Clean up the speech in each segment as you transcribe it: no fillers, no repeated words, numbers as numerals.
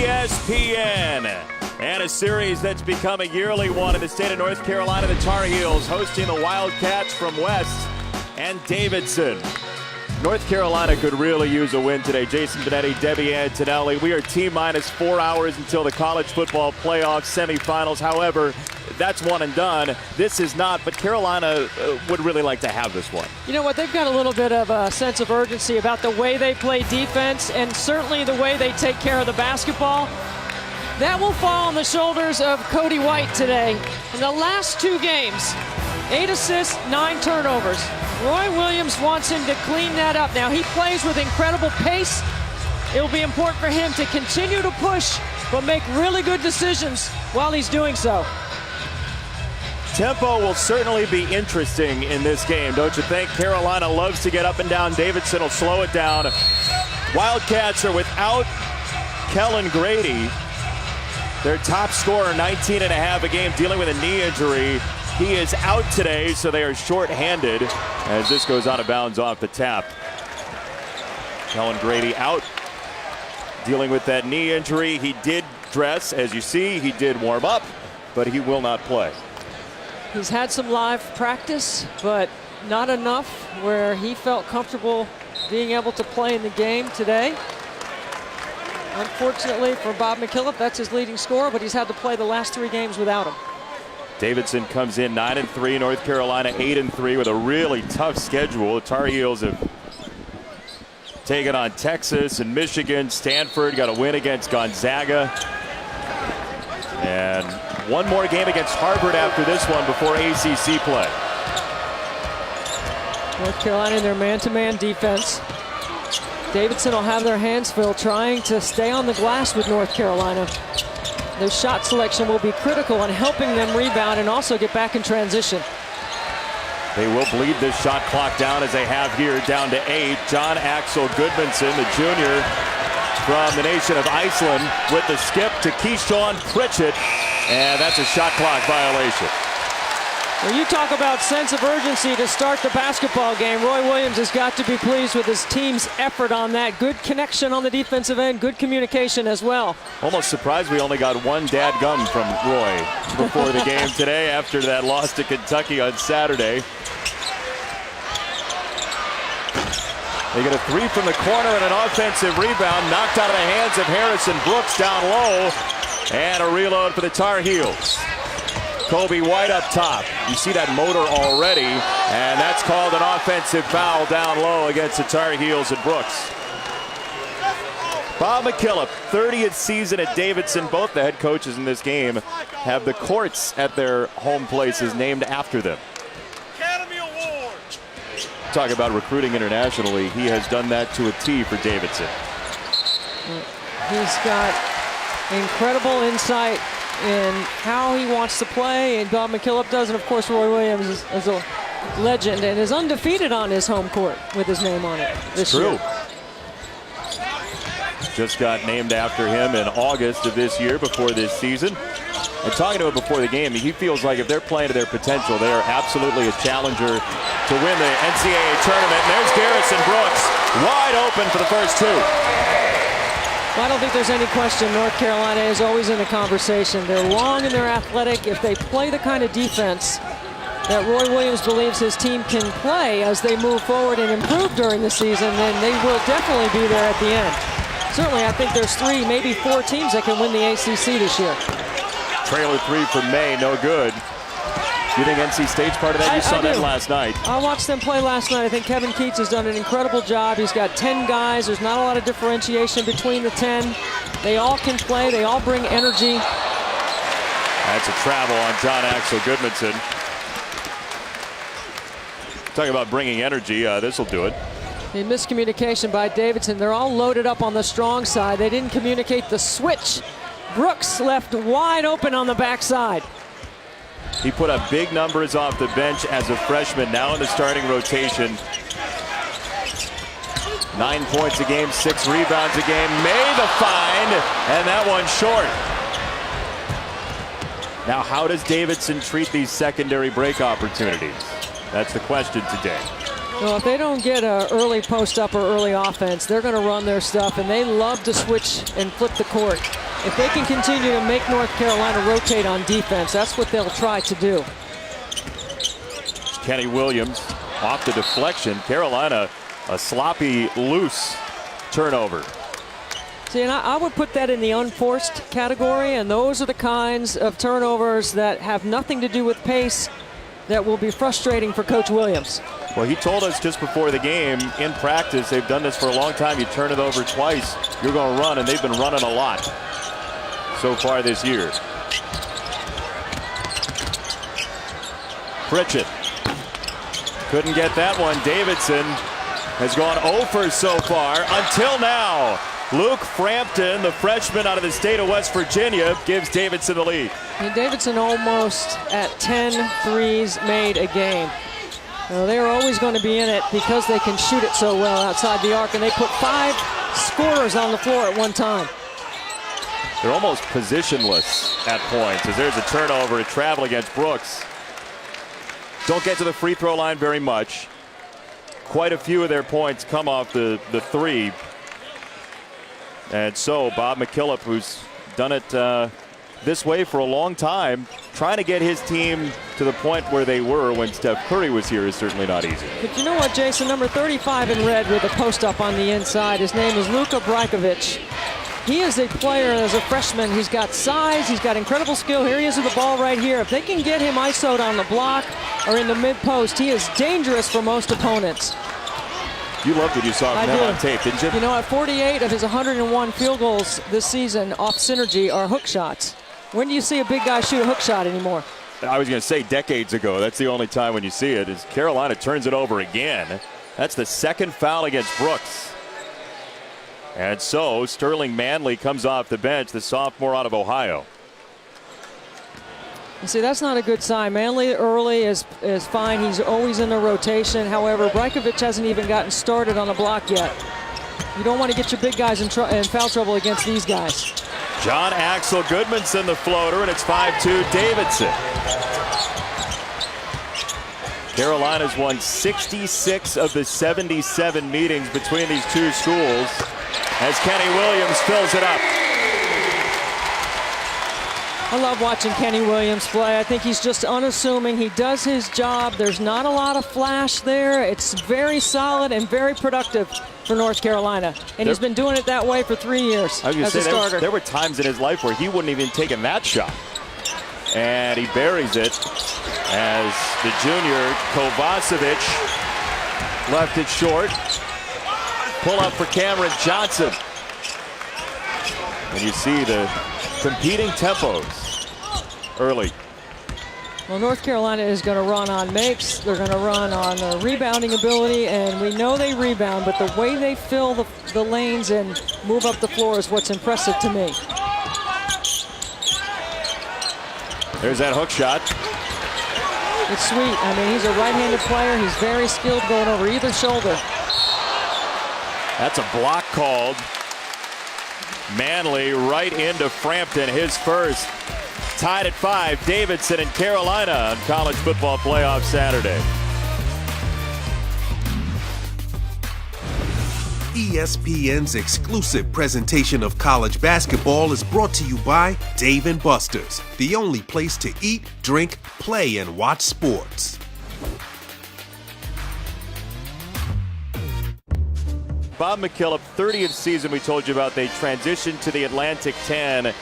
ESPN. And a series that's become a yearly one in the state of North Carolina. The Tar Heels hosting the Wildcats from West and Davidson. North Carolina could really use a win today. Jason Benetti, Debbie Antonelli. We are T-minus 4 hours until the college football playoff semifinals. However, that's one and done. This is not, but Carolina would really like to have this one. You know what? They've got a little bit of a sense of urgency about the way they play defense and certainly the way they take care of the basketball. That will fall on the shoulders of Cody White today. In the last 2 games, 8 assists, 9 turnovers. Roy Williams wants him to clean that up. Now, he plays with incredible pace. It will be important for him to continue to push, but make really good decisions while he's doing so. Tempo will certainly be interesting in this game, don't you think? Carolina loves to get up and down. Davidson will slow it down. Wildcats are without Kellen Grady, their top scorer, 19.5 a game, dealing with a knee injury. He is out today, so they are short-handed as this goes out of bounds off the tap. Kellen Grady out, dealing with that knee injury. He did dress, as you see, he did warm up, but he will not play. He's had some live practice, but not enough where he felt comfortable being able to play in the game today. Unfortunately for Bob McKillop, that's his leading scorer, but he's had to play the last 3 games without him. Davidson comes in 9-3, North Carolina 8-3 with a really tough schedule. The Tar Heels have taken on Texas and Michigan. Stanford got a win against Gonzaga. And one more game against Harvard after this one before ACC play. North Carolina in their man-to-man defense. Davidson will have their hands full trying to stay on the glass with North Carolina. Their shot selection will be critical in helping them rebound and also get back in transition. They will bleed this shot clock down as they have here, down to 8. John Axel Goodmanson, the junior from the nation of Iceland, with the skip to Keyshawn Pritchett, and that's a shot clock violation. When you talk about sense of urgency to start the basketball game, Roy Williams has got to be pleased with his team's effort on that. Good connection on the defensive end, good communication as well. Almost surprised we only got one dadgum from Roy before the game today after that loss to Kentucky on Saturday. They get a 3 from the corner and an offensive rebound knocked out of the hands of Harrison Brooks down low, and a reload for the Tar Heels. Kobe White up top. You see that motor already, and that's called an offensive foul down low against the Tar Heels and Brooks. Bob McKillop, 30th season at Davidson. Both the head coaches in this game have the courts at their home places named after them. Talk about recruiting internationally. He has done that to a T for Davidson. He's got incredible insight in how he wants to play, and Bob McKillop does, and of course Roy Williams is a legend and is undefeated on his home court with his name on it this year. Just got named after him in August of this year before this season. And talking to him before the game, he feels like if they're playing to their potential, they are absolutely a challenger to win the NCAA tournament. And there's Garrison Brooks, wide open for the first 2. Well, I don't think there's any question North Carolina is always in the conversation. They're long and they're athletic. If they play the kind of defense that Roy Williams believes his team can play as they move forward and improve during the season, then they will definitely be there at the end. Certainly, I think there's 3, maybe 4 teams that can win the ACC this year. Trailer 3 from May, no good. You think NC State's part of that? You saw that last night. I watched them play last night. I think Kevin Keats has done an incredible job. He's got 10 guys. There's not a lot of differentiation between the 10. They all can play. They all bring energy. That's a travel on John Axel Goodmanson. Talking about bringing energy, this will do it. A miscommunication by Davidson. They're all loaded up on the strong side. They didn't communicate the switch. Brooks left wide open on the backside. He put up big numbers off the bench as a freshman, now in the starting rotation. 9 points a game, 6 rebounds a game. May the find, and that one short. Now, how does Davidson treat these secondary break opportunities? That's the question today. Well, if they don't get an early post-up or early offense, they're going to run their stuff, and they love to switch and flip the court. If they can continue to make North Carolina rotate on defense, that's what they'll try to do. Kenny Williams off the deflection. Carolina, a sloppy, loose turnover. See, and I would put that in the unforced category, and those are the kinds of turnovers that have nothing to do with pace that will be frustrating for Coach Williams. Well, he told us just before the game, in practice, they've done this for a long time. You turn it over twice, you're going to run, and they've been running a lot so far this year. Pritchett couldn't get that one. Davidson has gone 0 for so far until now. Luke Frampton, the freshman out of the state of West Virginia, gives Davidson the lead. And Davidson almost at 10 threes made a game. They are always going to be in it because they can shoot it so well outside the arc, and they put 5 scorers on the floor at one time. They're almost positionless at points as there's a turnover, a travel against Brooks. Don't get to the free throw line very much. Quite a few of their points come off the three. And so Bob McKillop, who's done it this way for a long time, trying to get his team to the point where they were when Steph Curry was here is certainly not easy. But you know what, Jason? Number 35 in red with a post up on the inside. His name is Luka Brajkovic. He is a player as a freshman. He's got size. He's got incredible skill. Here he is with the ball right here. If they can get him ISO'd on the block or in the mid-post, he is dangerous for most opponents. You loved what you saw from him on tape, didn't you? You know, at 48 of his 101 field goals this season off synergy are hook shots. When do you see a big guy shoot a hook shot anymore? I was going to say decades ago. That's the only time when you see it. Is Carolina turns it over again. That's the second foul against Brooks. And so Sterling Manley comes off the bench, the sophomore out of Ohio. You see, that's not a good sign. Manley early is fine. He's always in the rotation. However, Brajkovic hasn't even gotten started on the block yet. You don't want to get your big guys in foul trouble against these guys. John Axel Goodmanson, the floater, and it's 5-2 Davidson. Carolina's won 66 of the 77 meetings between these two schools as Kenny Williams fills it up. I love watching Kenny Williams play. I think he's just unassuming. He does his job. There's not a lot of flash there. It's very solid and very productive for North Carolina. And he's been doing it that way for 3 years as a starter. There were times in his life where he wouldn't even taken that shot. And he buries it as the junior Kovacevic left it short. Pull up for Cameron Johnson. And you see the competing tempos early. Well, North Carolina is going to run on makes. They're going to run on their rebounding ability, and we know they rebound, but the way they fill the lanes and move up the floor is what's impressive to me. There's that hook shot. It's sweet. I mean, he's a right-handed player. He's very skilled going over either shoulder. That's a block called. Manley right into Frampton, his first. Tied at 5, Davidson and Carolina on College Football Playoff Saturday. ESPN's exclusive presentation of college basketball is brought to you by Dave & Buster's, the only place to eat, drink, play, and watch sports. Bob McKillop, 30th season we told you about. They transitioned to the Atlantic 10.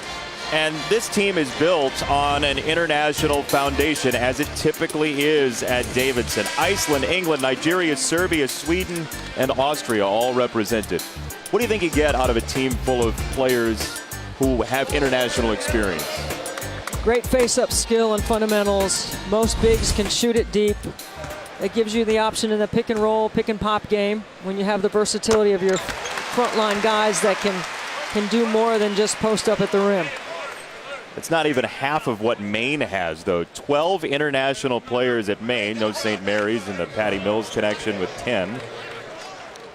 And this team is built on an international foundation, as it typically is at Davidson. Iceland, England, Nigeria, Serbia, Sweden, and Austria all represented. What do you think you get out of a team full of players who have international experience? Great face-up skill and fundamentals. Most bigs can shoot it deep. It gives you the option in the pick and roll, pick and pop game when you have the versatility of your frontline guys that can do more than just post up at the rim. It's not even half of what Maine has, though. 12 international players at Maine. No St. Mary's and the Patty Mills connection with 10.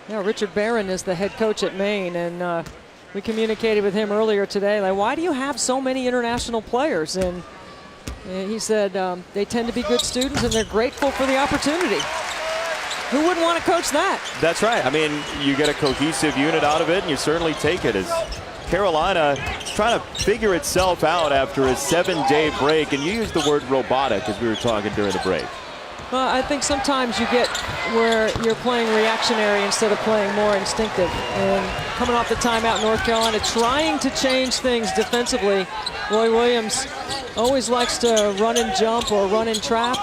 Yeah, Richard Barron is the head coach at Maine, and we communicated with him earlier today. Like, why do you have so many international players? And he said they tend to be good students, and they're grateful for the opportunity. Who wouldn't want to coach that? That's right. I mean, you get a cohesive unit out of it, and you certainly take it. As Carolina trying to figure itself out after a 7-day break. And you used the word robotic as we were talking during the break. Well, I think sometimes you get where you're playing reactionary instead of playing more instinctive. And coming off the timeout, North Carolina trying to change things defensively. Roy Williams always likes to run and jump or run and trap.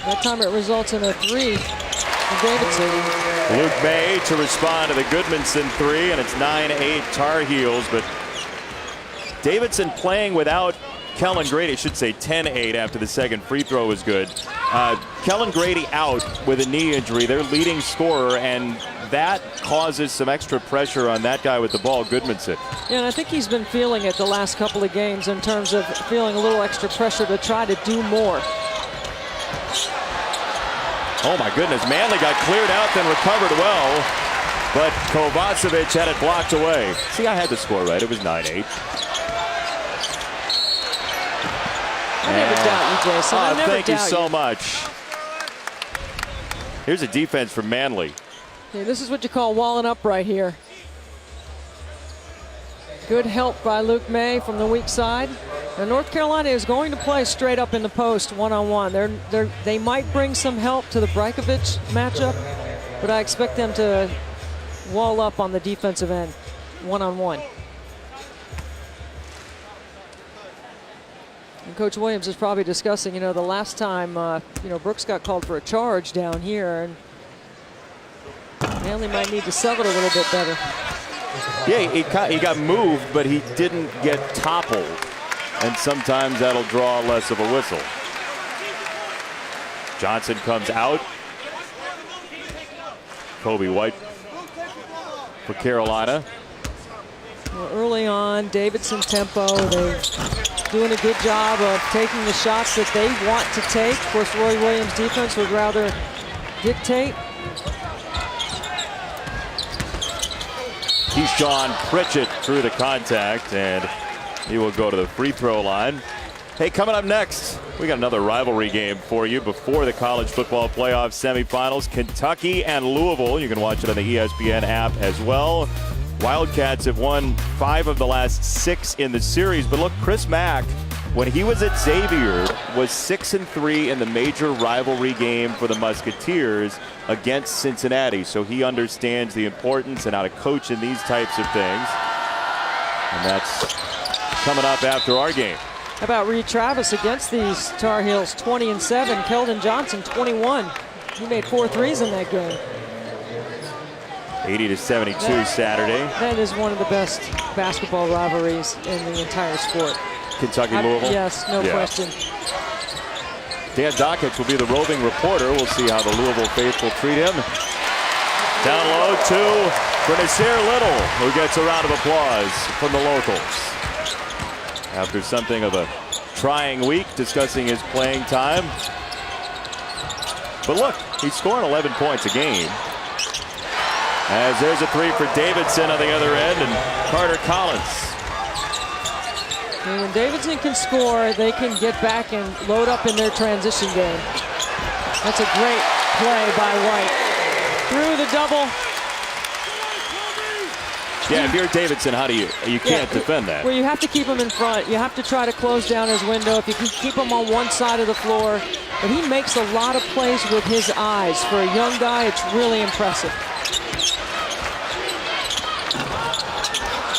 That time it results in a 3 for Davidson. Luke May to respond to the Goodmanson 3, and it's 9-8 Tar Heels. But Davidson playing without Kellen Grady, I should say 10-8 after the second free throw was good. Kellen Grady out with a knee injury, their leading scorer, and that causes some extra pressure on that guy with the ball, Goodmanson. Yeah, and I think he's been feeling it the last couple of games in terms of feeling a little extra pressure to try to do more. Oh my goodness, Manley got cleared out, then recovered well, but Kovacevic had it blocked away. See, I had the score right, it was 9-8. I never doubt you, Jason. I never thank you doubt so much. Here's a defense from Manley. Yeah, this is what you call walling up right here. Good help by Luke May from the weak side. Now North Carolina is going to play straight up in the post one-on-one. They might bring some help to the Brajkovic matchup, but I expect them to wall up on the defensive end one-on-one. And Coach Williams is probably discussing, the last time, Brooks got called for a charge down here, and Manley might need to sell it a little bit better. Yeah, he got moved, but he didn't get toppled. And sometimes that'll draw less of a whistle. Johnson comes out. Kobe White for Carolina. Well, early on, Davidson tempo. They're doing a good job of taking the shots that they want to take. Of course, Roy Williams' defense would rather dictate. Keyshawn Pritchett through the contact, and he will go to the free throw line. Hey, coming up next, we got another rivalry game for you before the college football playoff semifinals. Kentucky and Louisville. You can watch it on the ESPN app as well. Wildcats have won 5 of the last 6 in the series. But look, Chris Mack, when he was at Xavier, was 6-3 in the major rivalry game for the Musketeers against Cincinnati. So he understands the importance and how to coach in these types of things. And that's coming up after our game. How about Reed Travis against these Tar Heels? 20-7. Keldon Johnson, 21. He made 4 threes in that game. 80-72 Saturday. That is one of the best basketball rivalries in the entire sport. Kentucky-Louisville? Yes, no question. Dan Dockich will be the roving reporter. We'll see how the Louisville faithful treat him. Down low for Nasir Little, who gets a round of applause from the locals. After something of a trying week discussing his playing time. But look, he's scoring 11 points a game. As there's a 3 for Davidson on the other end, and Carter Collins. And when Davidson can score, they can get back and load up in their transition game. That's a great play by White. Through the double. Yeah, if you're Davidson, how do you can't defend that. Well, you have to keep him in front. You have to try to close down his window. If you can keep him on one side of the floor. But he makes a lot of plays with his eyes. For a young guy, it's really impressive.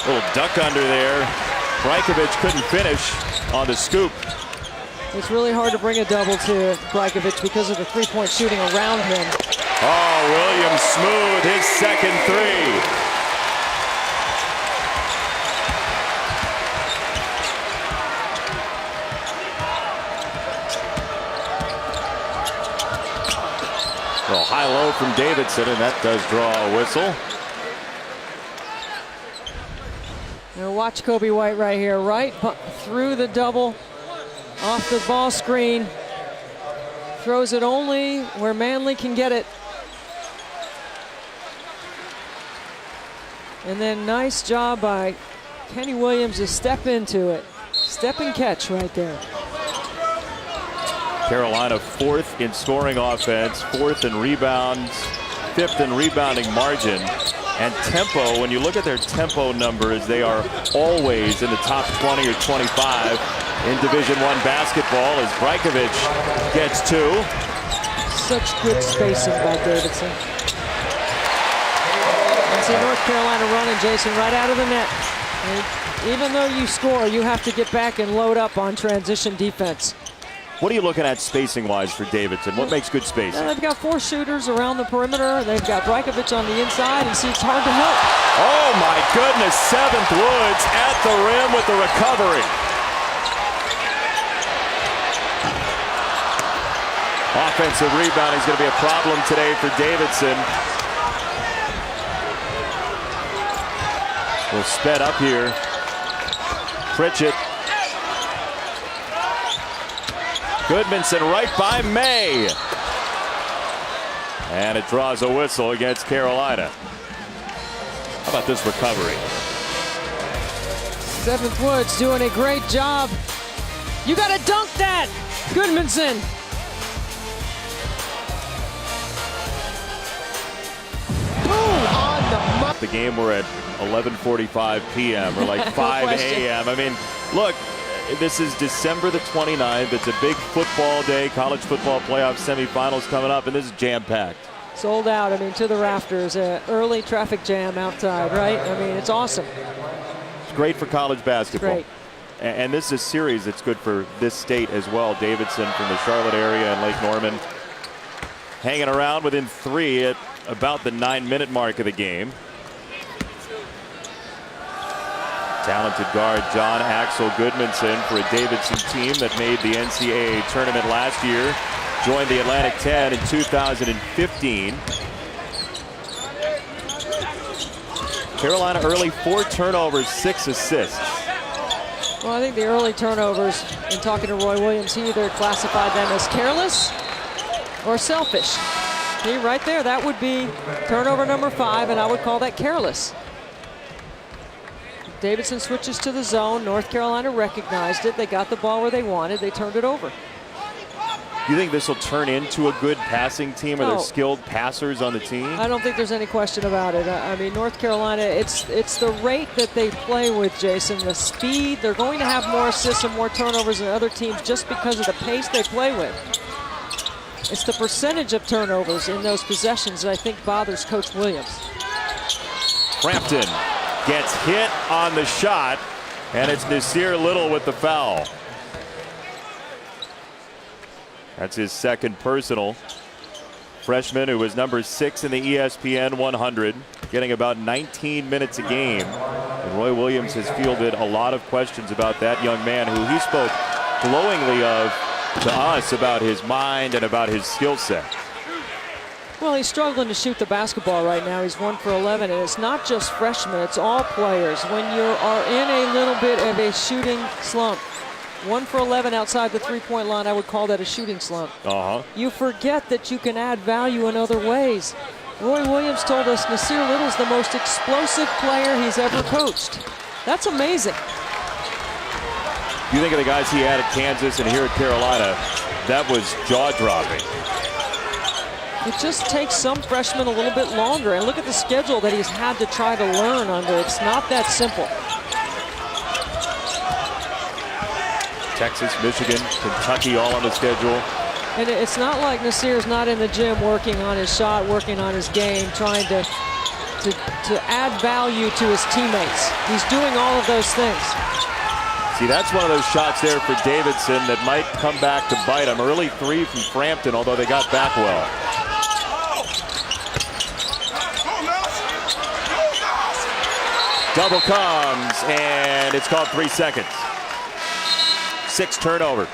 Little duck under there. Brajkovic couldn't finish on the scoop. It's really hard to bring a double to Brajkovic because of the three-point shooting around him. Oh, Williams smooth his second 3. Well, high-low from Davidson, and that does draw a whistle. Now watch Kobe White right here, right through the double, off the ball screen. Throws it only where Manley can get it. And then nice job by Kenny Williams to step into it. Step and catch right there. Carolina 4th in scoring offense, 4th in rebounds, 5th in rebounding margin. And tempo, when you look at their tempo numbers, they are always in the top 20 or 25 in Division I basketball as Brajkovic gets 2. Such good spacing by Davidson. And see North Carolina running, Jason, right out of the net. And even though you score, you have to get back and load up on transition defense. What are you looking at spacing-wise for Davidson? What makes good spacing? They've got 4 shooters around the perimeter. They've got Brajkovic on the inside, and see, it's hard to help. Oh, my goodness. 7th Woods at the rim with the recovery. Offensive rebounding is going to be a problem today for Davidson. We'll sped up here. Pritchett. Goodmanson right by May. And it draws a whistle against Carolina. How about this recovery? 7th Woods doing a great job. You got to dunk that, Goodmanson. Boom on the game. We're at 11:45 p.m. or like 5 a.m. I mean, look. This is December the 29th. It's a big football day, college football playoff semifinals coming up, and this is jam-packed. Sold out, I mean, to the rafters. Early traffic jam outside, right? I mean, it's awesome. It's great for college basketball. Great. And this is a series that's good for this state as well. Davidson from the Charlotte area and Lake Norman hanging around within 3 at about the 9-minute mark of the game. Talented guard John Axel Goodmanson for a Davidson team that made the NCAA tournament last year. Joined the Atlantic 10 in 2015. Carolina early 4 turnovers, 6 assists. Well, I think the early turnovers, in talking to Roy Williams, he either classified them as careless or selfish. See, right there, that would be turnover number 5, and I would call that careless. Davidson switches to the zone. North Carolina recognized it. They got the ball where they wanted. They turned it over. You think this will turn into a good passing team? Are there skilled passers on the team? I don't think there's any question about it. I mean, North Carolina, it's the rate that they play with, Jason, the speed. They're going to have more assists and more turnovers than other teams just because of the pace they play with. It's the percentage of turnovers in those possessions that I think bothers Coach Williams. Frampton gets hit on the shot, and it's Nasir Little with the foul. That's his 2nd personal. Freshman who was number 6 in the ESPN 100, getting about 19 minutes a game. And Roy Williams has fielded a lot of questions about that young man who he spoke glowingly of to us about his mind and about his skill set. Well, he's struggling to shoot the basketball right now. He's 1 for 11, and it's not just freshmen, it's all players. When you are in a little bit of a shooting slump, 1 for 11 outside the 3-point line, I would call that a shooting slump. You forget that you can add value in other ways. Roy Williams told us Nasir Little's the most explosive player he's ever coached. That's amazing. You think of the guys he had at Kansas and here at Carolina, that was jaw-dropping. It just takes some freshmen a little bit longer. And look at the schedule that he's had to try to learn under. It's not that simple. Texas, Michigan, Kentucky all on the schedule. And it's not like Nasir's not in the gym working on his shot, working on his game, trying to add value to his teammates. He's doing all of those things. See, that's one of those shots there for Davidson that might come back to bite him. Early 3 from Frampton, although they got back well. Double comes, and it's called 3 seconds. 6 turnover.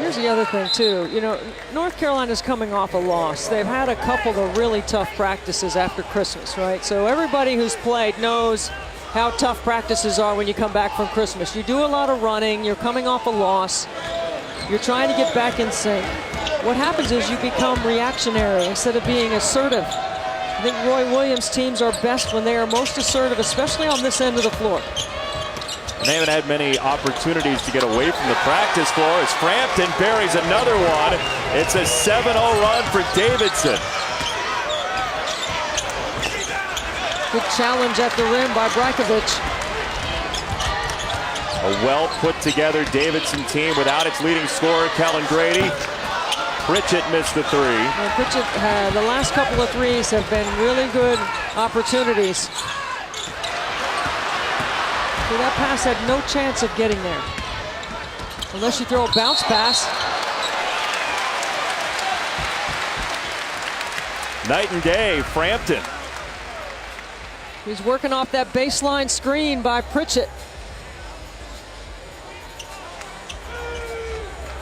Here's the other thing, too. You know, North Carolina's coming off a loss. They've had a couple of really tough practices after Christmas, right? So everybody who's played knows how tough practices are when you come back from Christmas. You do a lot of running. You're coming off a loss. You're trying to get back in sync. What happens is you become reactionary instead of being assertive. I think Roy Williams' teams are best when they are most assertive, especially on this end of the floor. And they haven't had many opportunities to get away from the practice floor as Frampton buries another one. It's a 7-0 run for Davidson. Good challenge at the rim by Brajkovic. A well put together Davidson team without its leading scorer, Kellen Grady. Pritchett missed the three. Well, Pritchett, the last couple of threes have been really good opportunities. See, that pass had no chance of getting there. Unless you throw a bounce pass. Night and day, Frampton. He's working off that baseline screen by Pritchett.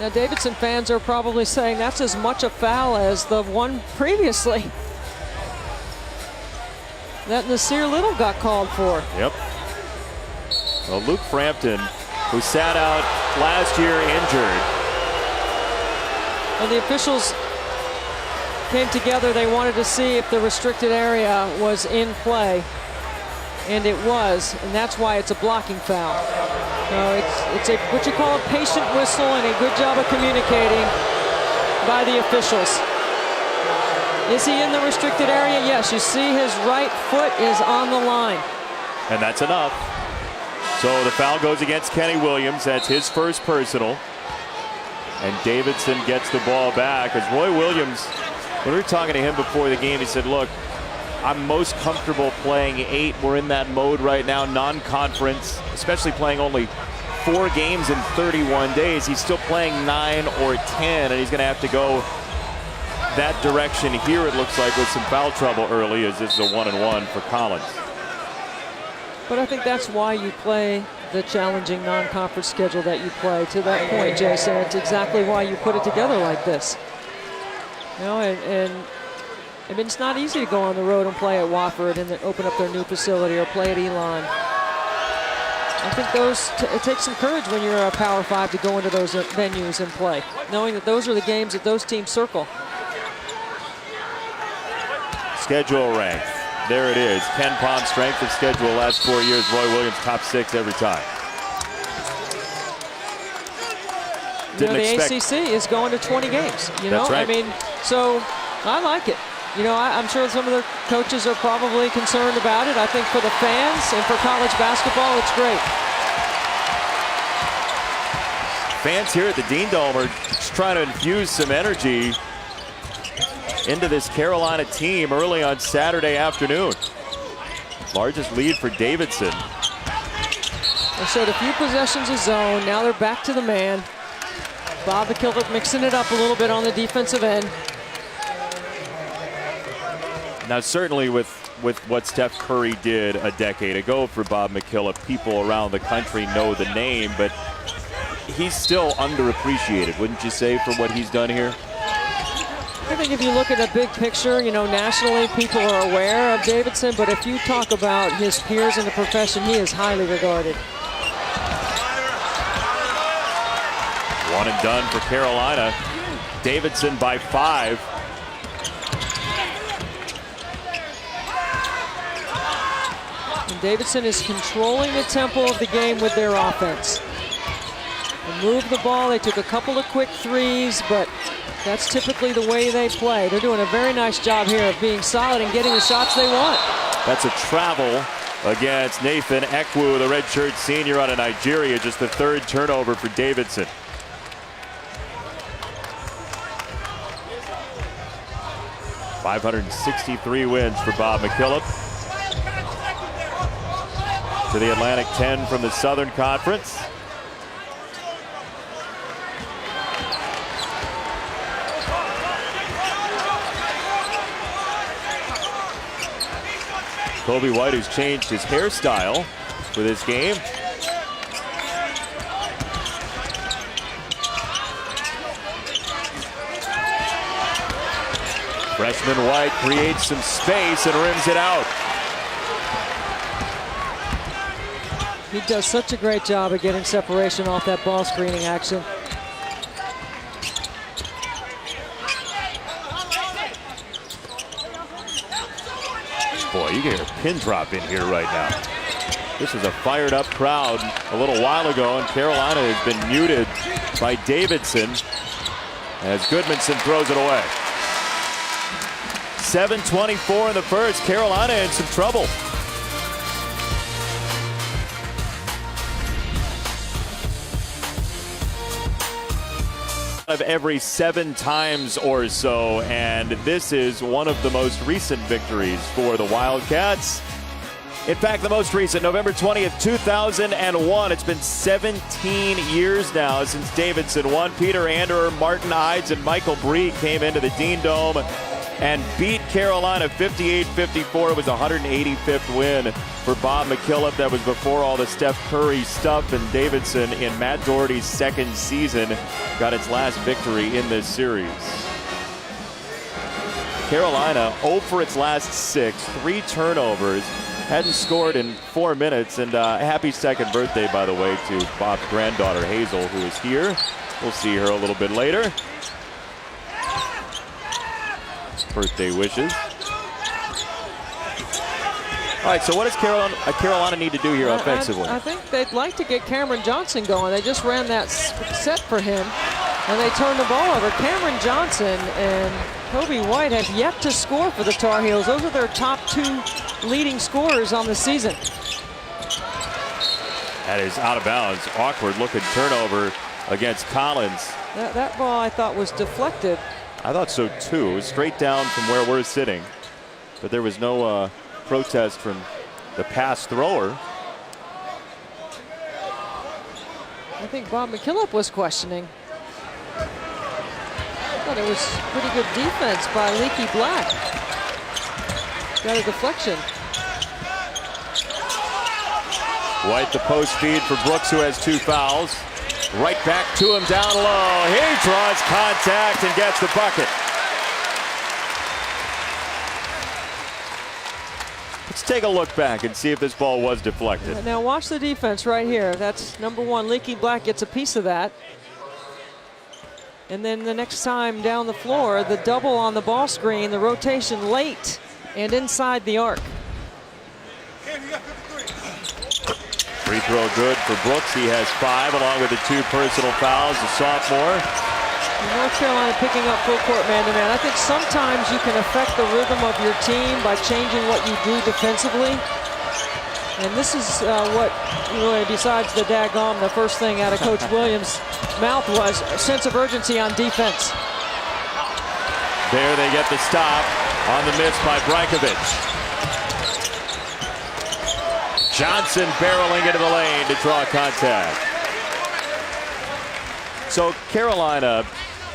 Now, Davidson fans are probably saying that's as much a foul as the one previously that Nasir Little got called for. Yep. Well, Luke Frampton, who sat out last year injured. Well, the officials came together. They wanted to see if the restricted area was in play, and it was, and that's why it's a blocking foul. It's a what you call a patient whistle and a good job of communicating by the officials. Is he in the restricted area? Yes, you see his right foot is on the line. And that's enough. So the foul goes against Kenny Williams. That's his first personal. And Davidson gets the ball back. As Roy Williams, when we were talking to him before the game, he said, look, I'm most comfortable playing 8. We're in that mode right now, non-conference, especially playing only 4 games in 31 days. He's still playing 9 or 10, and he's going to have to go that direction here, it looks like, with some foul trouble early, as this is a 1-and-1 for Collins. But I think that's why you play the challenging non-conference schedule that you play. To that point, Jason, it's exactly why you put it together like this. You know, and I mean, it's not easy to go on the road and play at Wofford and then open up their new facility or play at Elon. I think it takes some courage when you're a Power 5 to go into those venues and play, knowing that those are the games that those teams circle. Schedule rank. There it is. Ken Palm strength of schedule last 4 years. Roy Williams top 6 every time. You know, the ACC is going to 20 games. You know, That's right. I mean, so I like it. You know, I'm sure some of the coaches are probably concerned about it. I think for the fans and for college basketball, it's great. Fans here at the Dean Dome are just trying to infuse some energy into this Carolina team early on Saturday afternoon. Largest lead for Davidson. They showed a few possessions of zone. Now they're back to the man. Bob McKillop mixing it up a little bit on the defensive end. Now, certainly with what Steph Curry did a decade ago for Bob McKillop, people around the country know the name, but he's still underappreciated, wouldn't you say, for what he's done here? I think if you look at the big picture, you know, nationally people are aware of Davidson, but if you talk about his peers in the profession, he is highly regarded. One and done for Carolina. Davidson by 5. And Davidson is controlling the tempo of the game with their offense. They moved the ball, they took a couple of quick threes, but that's typically the way they play. They're doing a very nice job here of being solid and getting the shots they want. That's a travel against Nathan Ekwu, the redshirt senior out of Nigeria. Just the 3rd turnover for Davidson. .563 wins for Bob McKillop. To the Atlantic 10 from the Southern Conference. Kobe White, who's changed his hairstyle for this game. Freshman White creates some space and rims it out. He does such a great job of getting separation off that ball screening action. Boy, you can hear a pin drop in here right now. This was a fired up crowd a little while ago, and Carolina has been muted by Davidson as Goodmanson throws it away. 7:24 in the first. Carolina in some trouble. of every 7 times or so, and this is one of the most recent victories for the Wildcats. In fact, the most recent, November 20th, 2001. It's been 17 years now since Davidson won. Peter Anderer, Martin Ides, and Michael Bree came into the Dean Dome and beat Carolina 58-54. It was a 185th win for Bob McKillop. That was before all the Steph Curry stuff. And Davidson, in Matt Doherty's second season, got its last victory in this series. Carolina 0 for its last 6, 3 turnovers. Hadn't scored in 4 minutes, and happy second birthday, by the way, to Bob's granddaughter, Hazel, who is here. We'll see her a little bit later. Birthday wishes. All right, so what does Carolina need to do here offensively? I think they'd like to get Cameron Johnson going. They just ran that set for him, and they turned the ball over. Cameron Johnson and Kobe White have yet to score for the Tar Heels. Those are their top 2 leading scorers on the season. That is out of bounds. Awkward looking turnover against Collins. That ball I thought was deflected. I thought so too. It was straight down from where we're sitting, but there was no protest from the pass thrower. I think Bob McKillop was questioning. I thought it was pretty good defense by Leaky Black. Got a deflection. White the post feed for Brooks, who has 2 fouls. Right back to him down low. He draws contact and gets the bucket. Let's take a look back and see if this ball was deflected. Now watch the defense right here. That's number 1. Leaky Black gets a piece of that. And then the next time down the floor, the double on the ball screen, the rotation late and inside the arc. Free throw good for Brooks. He has 5 along with the 2 personal fouls, the sophomore. North Carolina picking up full court man-to-man. I think sometimes you can affect the rhythm of your team by changing what you do defensively. And this is what really, besides the daggone, the first thing out of Coach Williams' mouth was a sense of urgency on defense. There they get the stop on the miss by Brajkovic. Johnson barreling into the lane to draw contact. So Carolina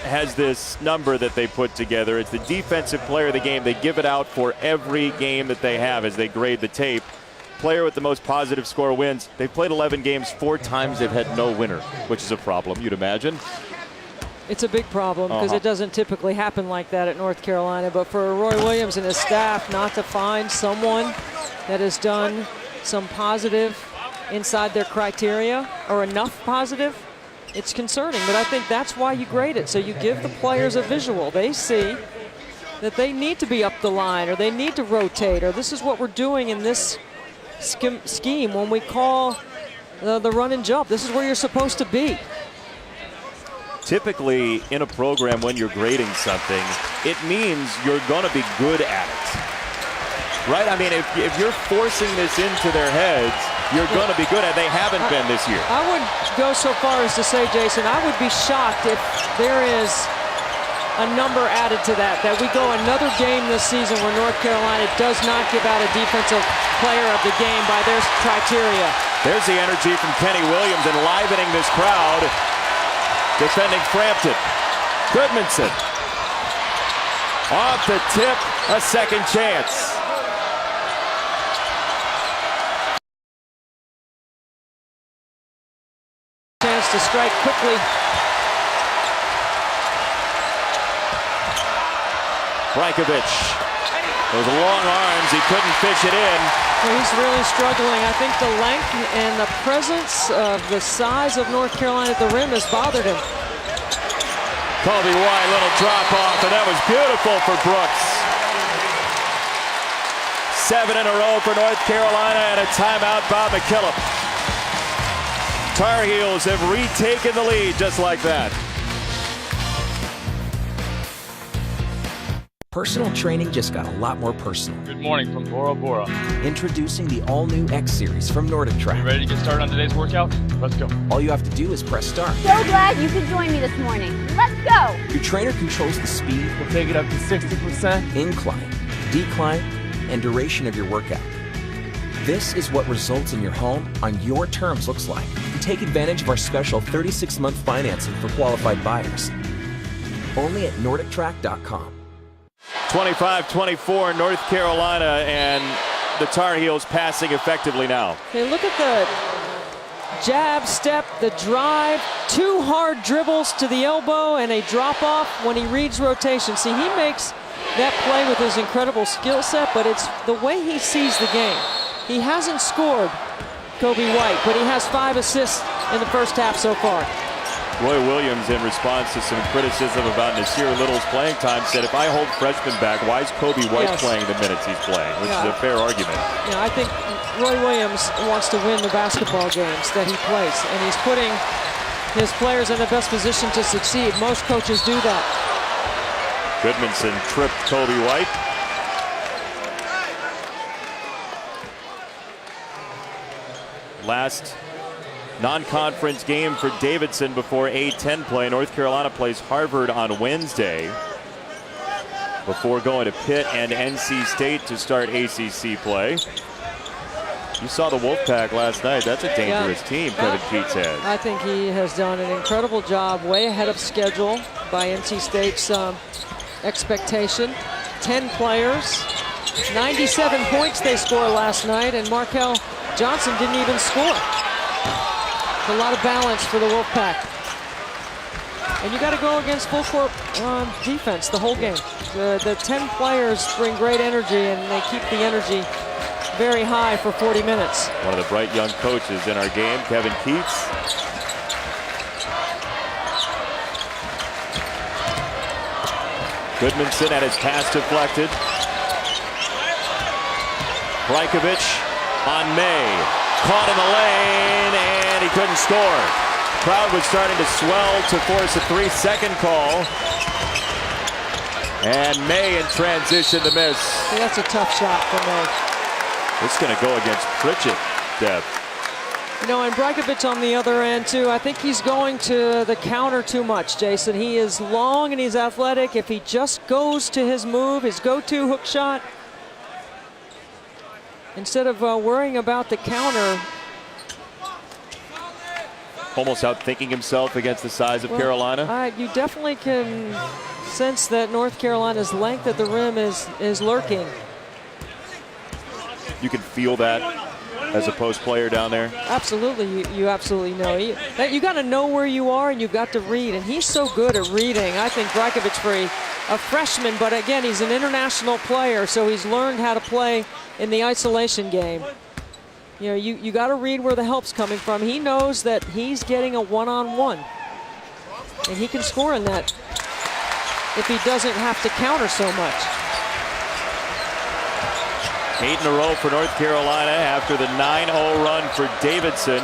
has this number that they put together. It's the defensive player of the game. They give it out for every game that they have as they grade the tape. Player with the most positive score wins. They've played 11 games. 4 times they've had no winner, which is a problem, you'd imagine. It's a big problem because it doesn't typically happen like that at North Carolina. But for Roy Williams and his staff not to find someone that has done some positive inside their criteria, or enough positive, it's concerning. But I think that's why you grade it. So you give the players a visual. They see that they need to be up the line, or they need to rotate, or this is what we're doing in this scheme when we call the run and jump. This is where you're supposed to be. Typically in a program when you're grading something, it means you're going to be good at it. Right? I mean, if you're forcing this into their heads, you're going to be good at it. They haven't been this year. I would go so far as to say, Jason, I would be shocked if there is a number added to that we go another game this season where North Carolina does not give out a defensive player of the game by their criteria. There's the energy from Kenny Williams enlivening this crowd. Defending Frampton. Goodmanson. Off the tip, a second chance. Chance to strike quickly. Brajkovic. Those long arms, he couldn't fish it in. Well, he's really struggling. I think the length and the presence of the size of North Carolina at the rim has bothered him. Kobe White, little drop off, and that was beautiful for Brooks. 7 in a row for North Carolina, and a timeout by McKillop. Tar Heels have retaken the lead just like that. Personal training just got a lot more personal. Good morning from Bora Bora. Introducing the all-new X Series from Nordic Track. You ready to get started on today's workout? Let's go. All you have to do is press start. So glad you could join me this morning. Let's go! Your trainer controls the speed, We'll take it up to 60%. incline, decline, and duration of your workout. This is what results in your home on your terms looks like. Take advantage of our special 36-month financing for qualified buyers. Only at NordicTrack.com. 25-24 North Carolina, and the Tar Heels passing effectively now. Okay, look at the jab, step, the drive, 2 hard dribbles to the elbow and a drop off when he reads rotation. See, he makes that play with his incredible skill set, but it's the way he sees the game. He hasn't scored, Kobe White, but he has 5 assists in the first half so far. Roy Williams, in response to some criticism about Nasir Little's playing time, said, if I hold freshmen back, why is Kobe White playing the minutes he's playing? Which is a fair argument. Yeah, I think Roy Williams wants to win the basketball games that he plays, and he's putting his players in the best position to succeed. Most coaches do that. Goodmanson tripped Kobe White. Last non-conference game for Davidson before A-10 play. North Carolina plays Harvard on Wednesday before going to Pitt and NC State to start ACC play. You saw the Wolfpack last night. That's a dangerous team Kevin Keats has. I think he has done an incredible job, way ahead of schedule by NC State's expectation. 10 players, 97 points they scored last night, and Markel Johnson didn't even score. A lot of balance for the Wolfpack. And you got to go against full court defense the whole game. The 10 players bring great energy, and they keep the energy very high for 40 minutes. One of the bright young coaches in our game, Kevin Keats. Goodmanson had his pass deflected. Brajkovic on May. Caught in the lane, and he couldn't score. Crowd was starting to swell to force a 3-second call. And May in transition to miss. Yeah, that's a tough shot for May. It's going to go against Pritchett, Deb. You know, and Brajkovic on the other end, too. I think he's going to the counter too much, Jason. He is long and he's athletic. If he just goes to his move, his go-to hook shot, instead of worrying about the counter. Almost outthinking himself against the size of Carolina. You definitely can sense that North Carolina's length at the rim is lurking. You can feel that as a post player down there. Absolutely, you absolutely know. You got to know where you are, and you've got to read. And he's so good at reading. I think Brajkovic, for a freshman, but again, he's an international player, so he's learned how to play in the isolation game. You know, you got to read where the help's coming from. He knows that he's getting a one-on-one, and he can score in that if he doesn't have to counter so much. 8 in a row for North Carolina after the 9-0 run for Davidson.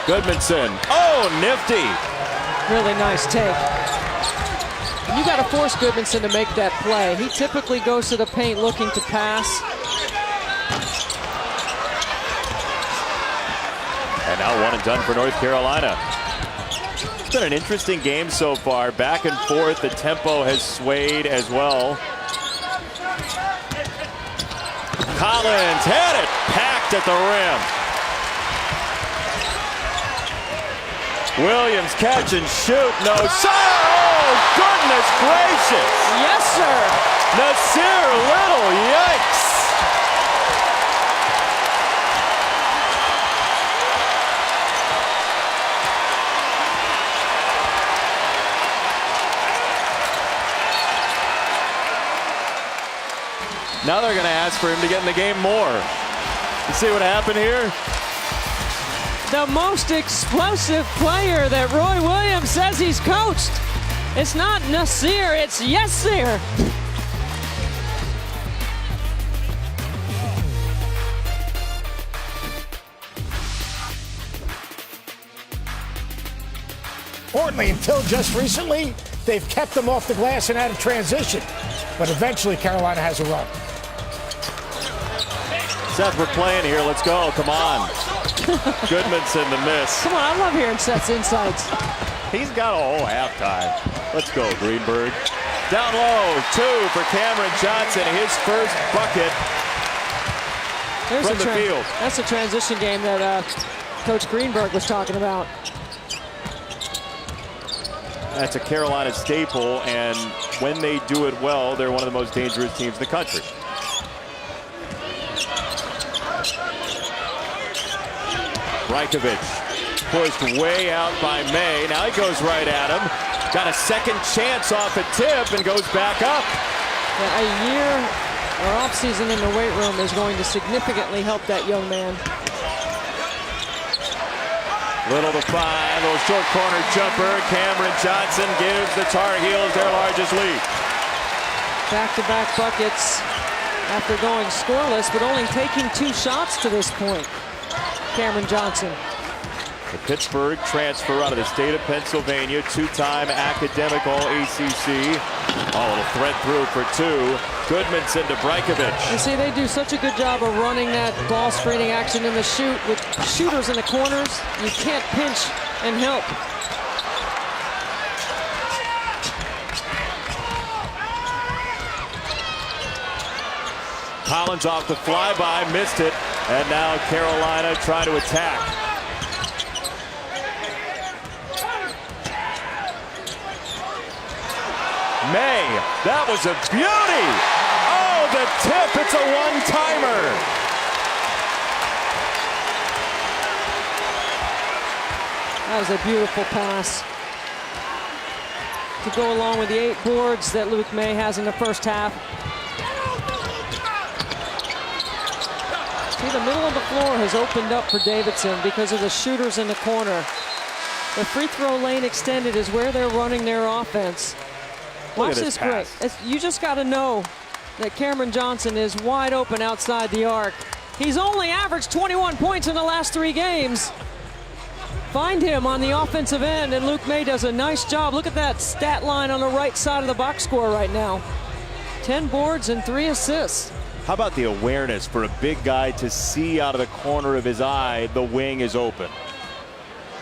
Goodmanson, oh, nifty. Really nice take. You got to force Goodmanson to make that play. He typically goes to the paint looking to pass. And now 1 and done for North Carolina. It's been an interesting game so far. Back and forth, the tempo has swayed as well. Collins had it packed at the rim. Williams catch and shoot, no sir. Oh, goodness gracious. Yes, sir. Nasir Little, yikes. Now they're going to ask for him to get in the game more. You see what happened here? The most explosive player that Roy Williams says he's coached. It's not Nasir, it's Yasir. importantly, until just recently, they've kept them off the glass and out of transition. But eventually, Carolina has a run. Seth, we're playing here. Let's go. Come on. Goodmanson the miss. Come on, I love hearing Seth's insights. He's got a whole halftime. Let's go, Greenberg. Down low, 2 for Cameron Johnson, his first bucket from the field. That's a transition game that Coach Greenberg was talking about. That's a Carolina staple, and when they do it well, they're one of the most dangerous teams in the country. Brajkovic pushed way out by May. Now he goes right at him. Got a second chance off a tip and goes back up. Yeah, a year or off-season in the weight room is going to significantly help that young man. Little to find, little short corner jumper. Cameron Johnson gives the Tar Heels their largest lead. Back-to-back buckets after going scoreless, but only taking 2 shots to this point. Cameron Johnson. The Pittsburgh transfer out of the state of Pennsylvania, 2-time academic All-ACC. Oh, a little thread through for 2. Goodmanson to Brajkovic. You see, they do such a good job of running that ball screening action in the shoot with shooters in the corners. You can't pinch and help. Collins off the flyby, missed it, and now Carolina trying to attack. May, that was a beauty! Oh, the tip, it's a one-timer! That was a beautiful pass to go along with the 8 boards that Luke May has in the first half. See, the middle of the floor has opened up for Davidson because of the shooters in the corner. The free throw lane extended is where they're running their offense. Watch this quick. You just got to know that Cameron Johnson is wide open outside the arc. He's only averaged 21 points in the last 3 games. Find him on the offensive end, and Luke May does a nice job. Look at that stat line on the right side of the box score right now. 10 boards and 3 assists. How about the awareness for a big guy to see out of the corner of his eye the wing is open?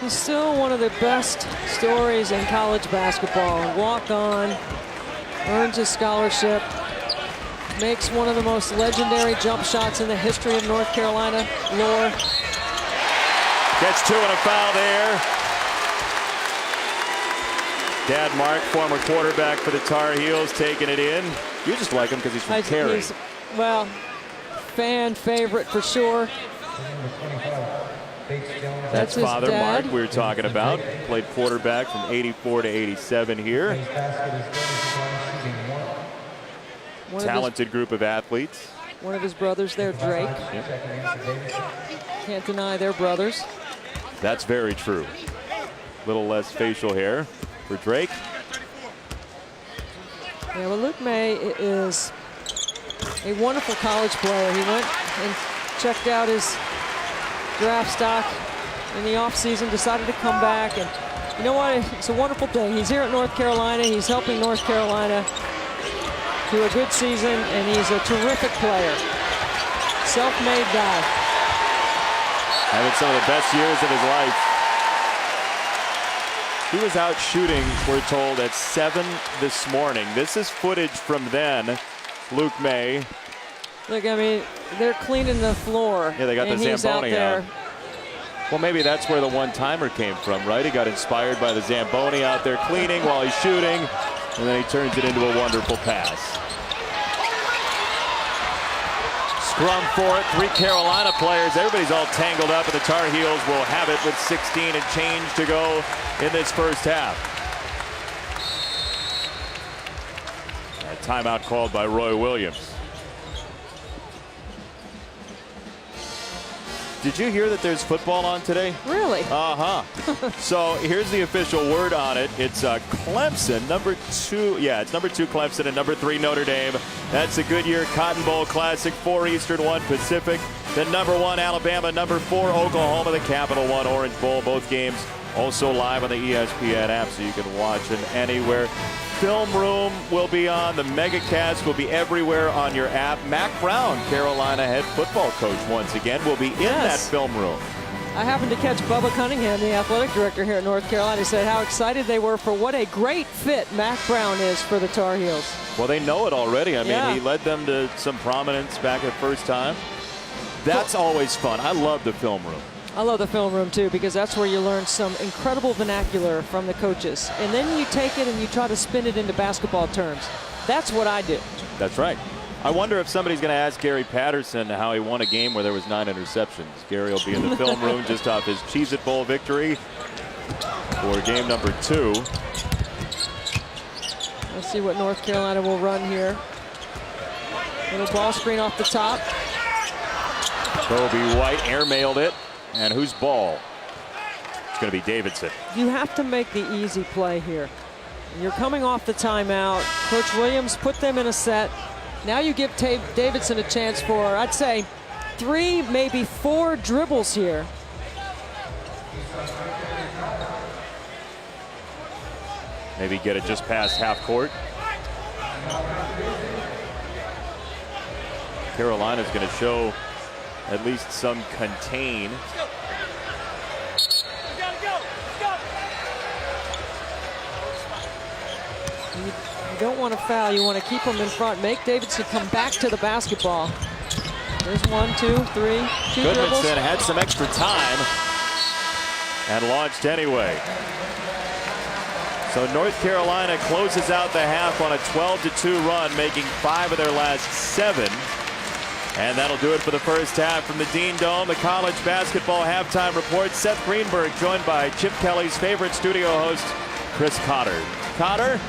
He's still one of the best stories in college basketball. Walk on, earns a scholarship, makes one of the most legendary jump shots in the history of North Carolina lore. Gets 2 and a foul there. Dad Mark, former quarterback for the Tar Heels, taking it in. You just like him because he's from Cary. Well, fan favorite for sure. That's his father, dad. Mark, we were talking about. Played quarterback from 84 to 87 here. Talented group of athletes. One of his brothers there, Drake. Yep. Can't deny they're brothers. That's very true. Little less facial hair for Drake. Yeah, well, Luke May is a wonderful college player. He went and checked out his draft stock in the offseason, decided to come back, and you know what? It's a wonderful thing. He's here at North Carolina. He's helping North Carolina to a good season, and he's a terrific player. Self-made guy. Having some of the best years of his life. He was out shooting, we're told, at 7 this morning. This is footage from then. Luke May. Look, I mean, they're cleaning the floor. Yeah, they got the Zamboni out. Well, maybe that's where the one-timer came from, right? He got inspired by the Zamboni out there cleaning while he's shooting, and then he turns it into a wonderful pass. Scrum for it, 3 Carolina players. Everybody's all tangled up, and the Tar Heels will have it with 16 and change to go in this first half. A timeout called by Roy Williams. Did you hear that there's football on today? Really? Uh-huh. So here's the official word on it. It's Clemson, number 2. Yeah, it's number 2 Clemson and number 3 Notre Dame. That's the Goodyear Cotton Bowl Classic, 4 Eastern, 1 Pacific. Then number 1 Alabama, number 4 Oklahoma, the Capital One Orange Bowl. Both games Also live on the ESPN app, so you can watch it anywhere. Film room will be on. The MegaCast will be everywhere on your app. Mac Brown, Carolina head football coach, once again, will be in that film room. I happened to catch Bubba Cunningham, the athletic director here at North Carolina. He said how excited they were for what a great fit Mac Brown is for the Tar Heels. Well, they know it already. I mean, he led them to some prominence back at first time. That's always fun. I love the film room. I love the film room too, because that's where you learn some incredible vernacular from the coaches. And then you take it and you try to spin it into basketball terms. That's what I do. That's right. I wonder if somebody's going to ask Gary Patterson how he won a game where there was 9 interceptions. Gary will be in the film room just off his Cheez-It Bowl victory for game number 2. Let's see what North Carolina will run here. Little ball screen off the top. Kobe White airmailed it. And whose ball? It's going to be Davidson. You have to make the easy play here. You're coming off the timeout. Coach Williams put them in a set. Now you give Davidson a chance for, I'd say, 3, maybe 4 dribbles here. Maybe get it just past half court. Carolina's going to show at least some contain. You don't want to foul. You want to keep them in front. Make Davidson come back to the basketball. There's 1, 2, 3, 2 dribbles. Goodmanson had some extra time and launched anyway. So North Carolina closes out the half on a 12-2 run, making 5 of their last 7. And that'll do it for the first half from the Dean Dome. The college basketball halftime report. Seth Greenberg joined by Chip Kelly's favorite studio host, Chris Cotter. Cotter?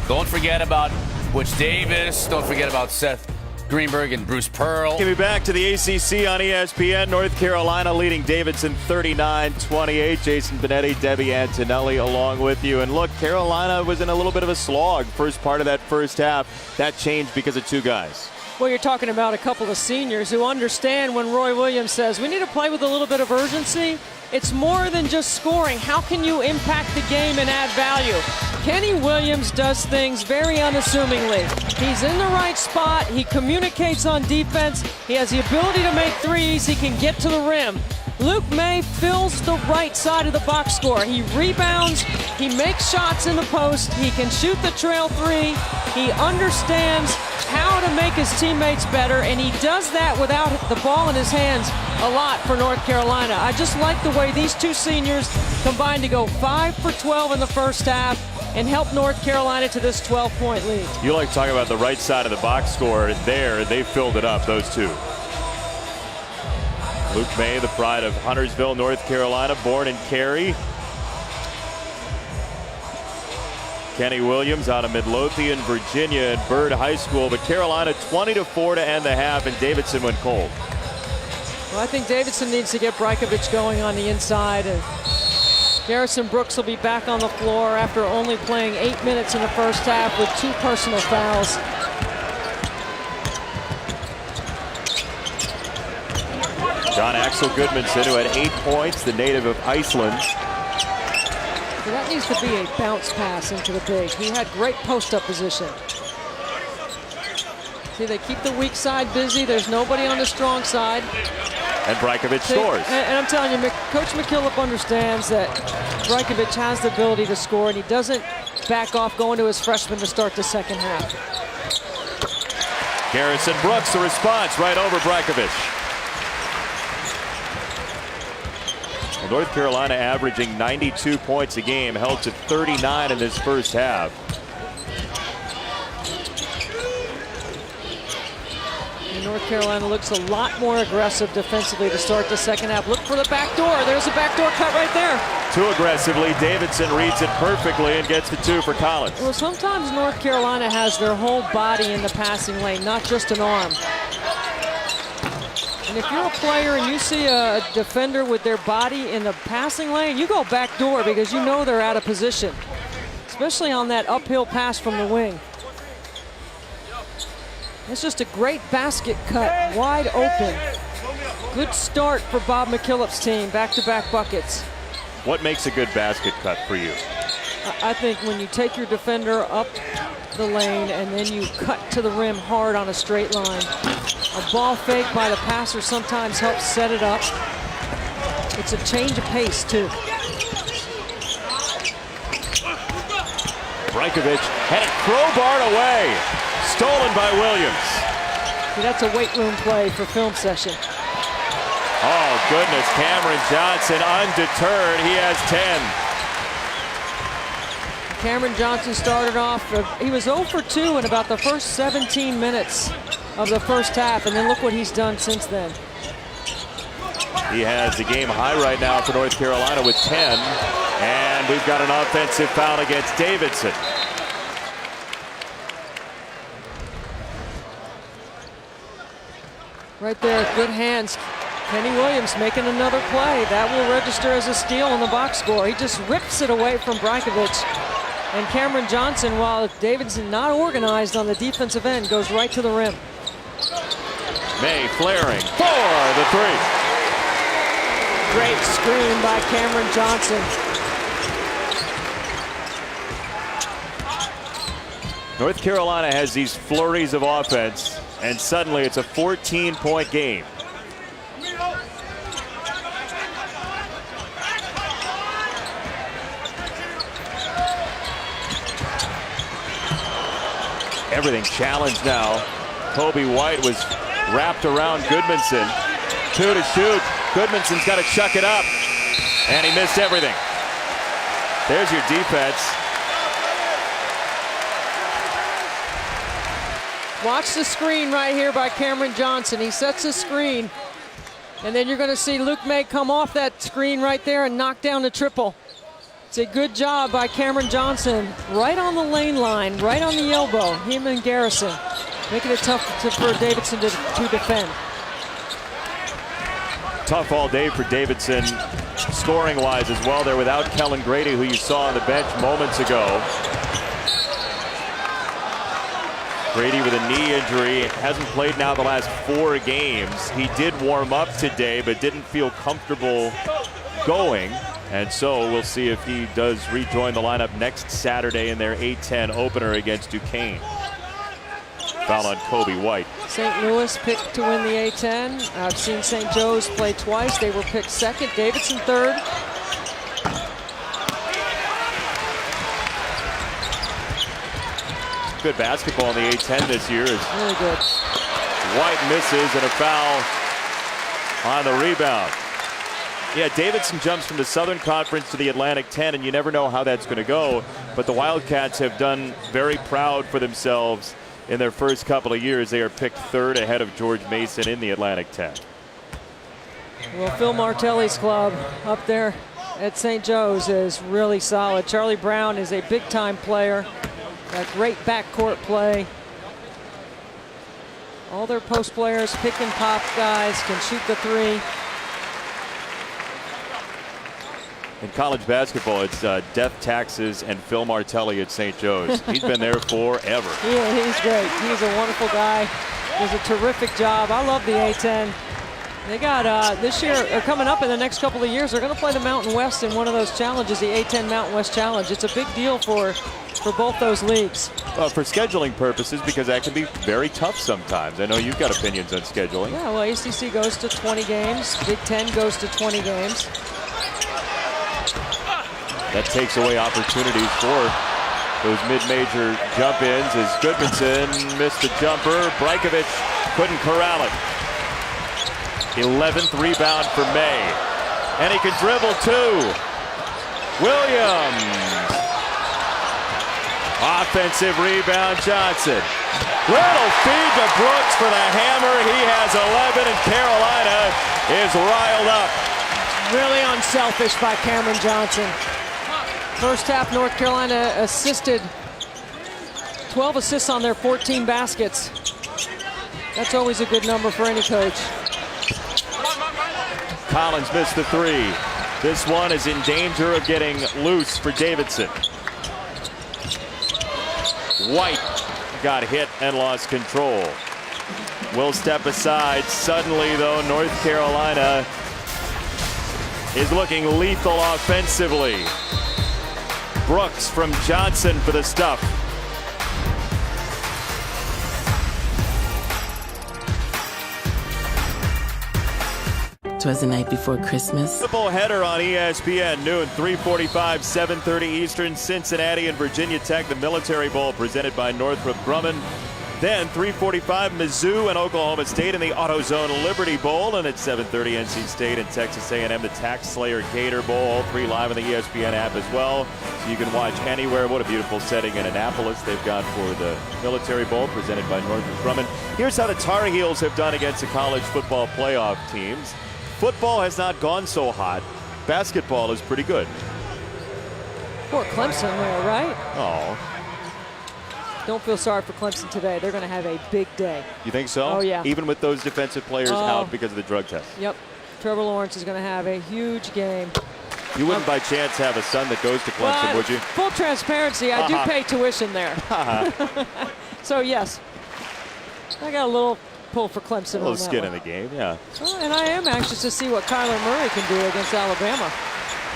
Don't forget about Butch Davis. Don't forget about Seth Greenberg and Bruce Pearl. Give me back to the ACC on ESPN. North Carolina leading Davidson 39-28. Jason Benetti, Debbie Antonelli along with you. And look, Carolina was in a little bit of a slog first part of that first half. That changed because of 2 guys. Well, you're talking about a couple of seniors who understand when Roy Williams says we need to play with a little bit of urgency. It's more than just scoring. How can you impact the game and add value? Kenny Williams does things very unassumingly. He's in the right spot. He communicates on defense. He has the ability to make threes. He can get to the rim. Luke May fills the right side of the box score. He rebounds. He makes shots in the post. He can shoot the trail 3. He understands how to make his teammates better, and he does that without the ball in his hands a lot for North Carolina. I just like the way these 2 seniors combined to go 5 for 12 in the first half and help North Carolina to this 12-point lead. You like talking about the right side of the box score there. They filled it up, those 2. Luke May, the pride of Huntersville, North Carolina, born in Cary. Kenny Williams out of Midlothian, Virginia, and Byrd High School. But Carolina 20-4 to end the half, and Davidson went cold. Well, I think Davidson needs to get Brajkovic going on the inside. And Garrison Brooks will be back on the floor after only playing 8 minutes in the first half with 2 personal fouls. John Axel Goodmanson, who had 8 points, the native of Iceland. So that needs to be a bounce pass into the big. He had great post-up position. See, they keep the weak side busy. There's nobody on the strong side. And Brajkovic scores. And I'm telling you, Coach McKillop understands that Brajkovic has the ability to score, and he doesn't back off going to his freshman to start the second half. Garrison Brooks, the response right over Brajkovic. North Carolina averaging 92 points a game, held to 39 in this first half. And North Carolina looks a lot more aggressive defensively to start the second half. Look for the back door. There's a backdoor cut right there. Too aggressively. Davidson reads it perfectly and gets the 2 for Collins. Well, sometimes North Carolina has their whole body in the passing lane, not just an arm. And if you're a player and you see a defender with their body in the passing lane, you go back door because you know they're out of position, especially on that uphill pass from the wing. It's just a great basket cut, wide open. Good start for Bob McKillop's team. Back-to-back buckets. What makes a good basket cut for you? I think when you take your defender up the lane and then you cut to the rim hard on a straight line. A ball fake by the passer sometimes helps set it up. It's a change of pace, too. Brajkovic had it crowbarred away. Stolen by Williams. See, that's a weight room play for film session. Oh, goodness. Cameron Johnson undeterred. He has 10. Cameron Johnson started off, he was 0 for 2 in about the first 17 minutes of the first half, and then look what he's done since then. He has the game high right now for North Carolina with 10, and we've got an offensive foul against Davidson. Right there, good hands. Kenny Williams making another play. That will register as a steal in the box score. He just rips it away from Brajkovic. And Cameron Johnson, while Davidson not organized on the defensive end, goes right to the rim. May flaring for the three. Great screen by Cameron Johnson. North Carolina has these flurries of offense, and suddenly it's a 14-point game. Everything challenged now. Kobe White was wrapped around Goodmanson. 2 to shoot. Goodmanson's got to chuck it up. And he missed everything. There's your defense. Watch the screen right here by Cameron Johnson. He sets a screen. And then you're going to see Luke May come off that screen right there and knock down the triple. It's a good job by Cameron Johnson. Right on the lane line, right on the elbow. Him and Garrison. Making it tough for Davidson to defend. Tough all day for Davidson, scoring-wise as well. They're without Kellen Grady, who you saw on the bench moments ago. Grady with a knee injury, hasn't played now the last 4 games. He did warm up today, but didn't feel comfortable going. And so we'll see if he does rejoin the lineup next Saturday in their A-10 opener against Duquesne. Foul on Kobe White. St. Louis picked to win the A-10. I've seen St. Joe's play twice. They were picked second. Davidson third. Good basketball in the A-10 this year. Really good. White misses and a foul on the rebound. Yeah, Davidson jumps from the Southern Conference to the Atlantic 10, and you never know how that's going to go. But the Wildcats have done very proud for themselves in their first couple of years. They are picked 3rd ahead of George Mason in the Atlantic 10. Well, Phil Martelli's club up there at St. Joe's is really solid. Charlie Brown is a big-time player. A great backcourt play. All their post players, pick and pop guys, can shoot the three. In college basketball, it's death taxes and Phil Martelli at St. Joe's. He's been there forever. Yeah, he's great. He's a wonderful guy. Does a terrific job. I love the A-10. They got this year, coming up in the next couple of years, they're going to play the Mountain West in one of those challenges, the A-10 Mountain West Challenge. It's a big deal for both those leagues. For scheduling purposes, because that can be very tough sometimes. I know you've got opinions on scheduling. Yeah, well, ACC goes to 20 games. Big Ten goes to 20 games. That takes away opportunities for those mid-major jump-ins as Goodmanson missed the jumper. Brajkovic couldn't corral it. 11th rebound for May. And he can dribble too. Williams. Offensive rebound, Johnson. Little feed to Brooks for the hammer. He has 11, and Carolina is riled up. Really unselfish by Cameron Johnson. First half, North Carolina assisted 12 assists on their 14 baskets. That's always a good number for any coach. Collins missed the three. This one is in danger of getting loose for Davidson. White got hit and lost control. will step aside. Suddenly, though, North Carolina is looking lethal offensively. Brooks from Johnson for the stuff. Twas the night before Christmas. Triple header on ESPN, noon, 3:45, 7:30 Eastern. Cincinnati and Virginia Tech, the Military Bowl presented by Northrop Grumman. Then 3:45, Mizzou and Oklahoma State in the AutoZone Liberty Bowl. And at 7:30, NC State and Texas A&M, the Tax Slayer Gator Bowl. All three live on the ESPN app as well. So you can watch anywhere. What a beautiful setting in Annapolis they've got for the Military Bowl presented by Northrop Grumman. Here's how the Tar Heels have done against the college football playoff teams. Football has not gone so hot. Basketball is pretty good. Poor Clemson there, right? Oh. Don't feel sorry for Clemson today. They're going to have a big day. You think so? Oh, yeah. Even with those defensive players out because of the drug test? Yep. Trevor Lawrence is going to have a huge game. You wouldn't by chance have a son that goes to Clemson, would you? Full transparency, I do pay tuition there. So, yes. I got a little pull for Clemson. A little on that skin one. in the game, yeah. Well, and I am anxious to see what Kyler Murray can do against Alabama.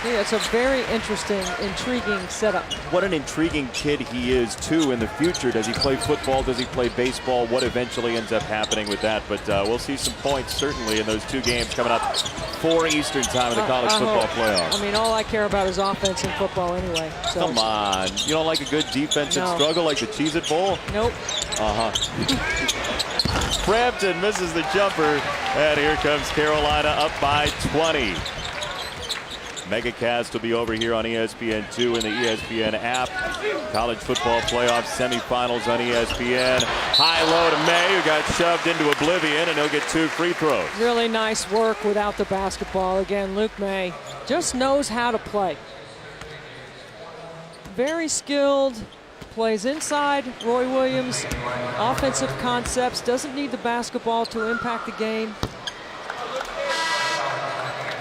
Yeah, it's a very interesting, intriguing setup. What an intriguing kid he is, too, in the future. Does he play football? Does he play baseball? What eventually ends up happening with that? But we'll see some points, certainly, in those two games coming up 4 Eastern time in the college football playoffs. I mean, all I care about is offense in football anyway. So. Come on. You don't like a good defensive struggle like the Cheez-It Bowl? Nope. Frampton misses the jumper, and here comes Carolina up by 20. MegaCast will be over here on ESPN2 and the ESPN app. College football playoff semifinals on ESPN. High-low to May, who got shoved into oblivion, and he'll get 2 free throws. Really nice work without the basketball. Again, Luke May just knows how to play. Very skilled. Plays inside. Roy Williams, offensive concepts, doesn't need the basketball to impact the game.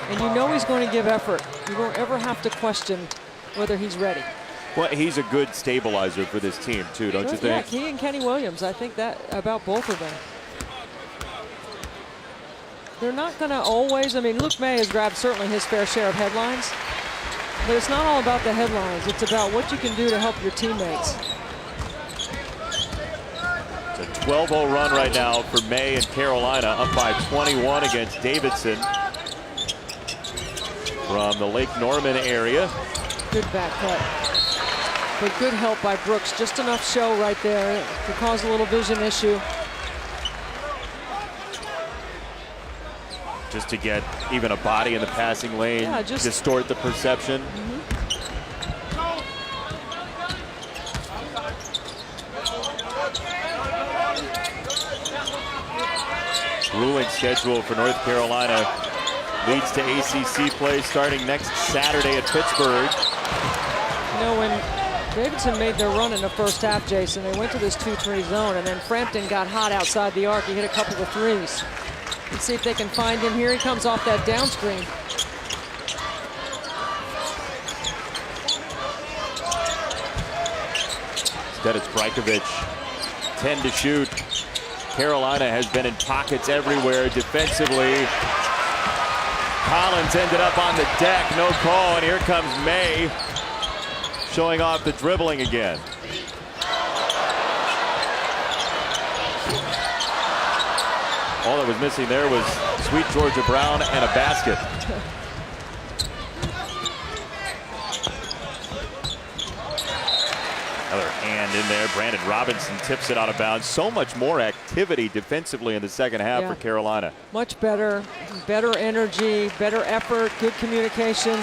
And you know he's going to give effort. You won't ever have to question whether he's ready. Well, he's a good stabilizer for this team, too, don't you think? Yeah, he and Kenny Williams, I think that about both of them. They're not going to always, I mean, Luke May has grabbed certainly his fair share of headlines. But it's not all about the headlines. It's about what you can do to help your teammates. It's a 12-0 run right now for May and Carolina, up by 21 against Davidson from the Lake Norman area. Good back cut. But good help by Brooks. Just enough show right there to cause a little vision issue. Just to get even a body in the passing lane, distort the perception. Grueling schedule for North Carolina. Leads to ACC play starting next Saturday at Pittsburgh. You know, when Davidson made their run in the first half, Jason, they went to this 2-3 zone, and then Frampton got hot outside the arc. He hit a couple of threes. Let's see if they can find him here. He comes off that down screen. Instead, it's Brajkovic. 10 to shoot. Carolina has been in pockets everywhere defensively. Collins ended up on the deck. No call, and here comes May showing off the dribbling again. All that was missing there was sweet Georgia Brown and a basket. Another hand in there. Brandon Robinson tips it out of bounds. So much more activity defensively in the second half for Carolina. Much better. Better energy, better effort, good communication.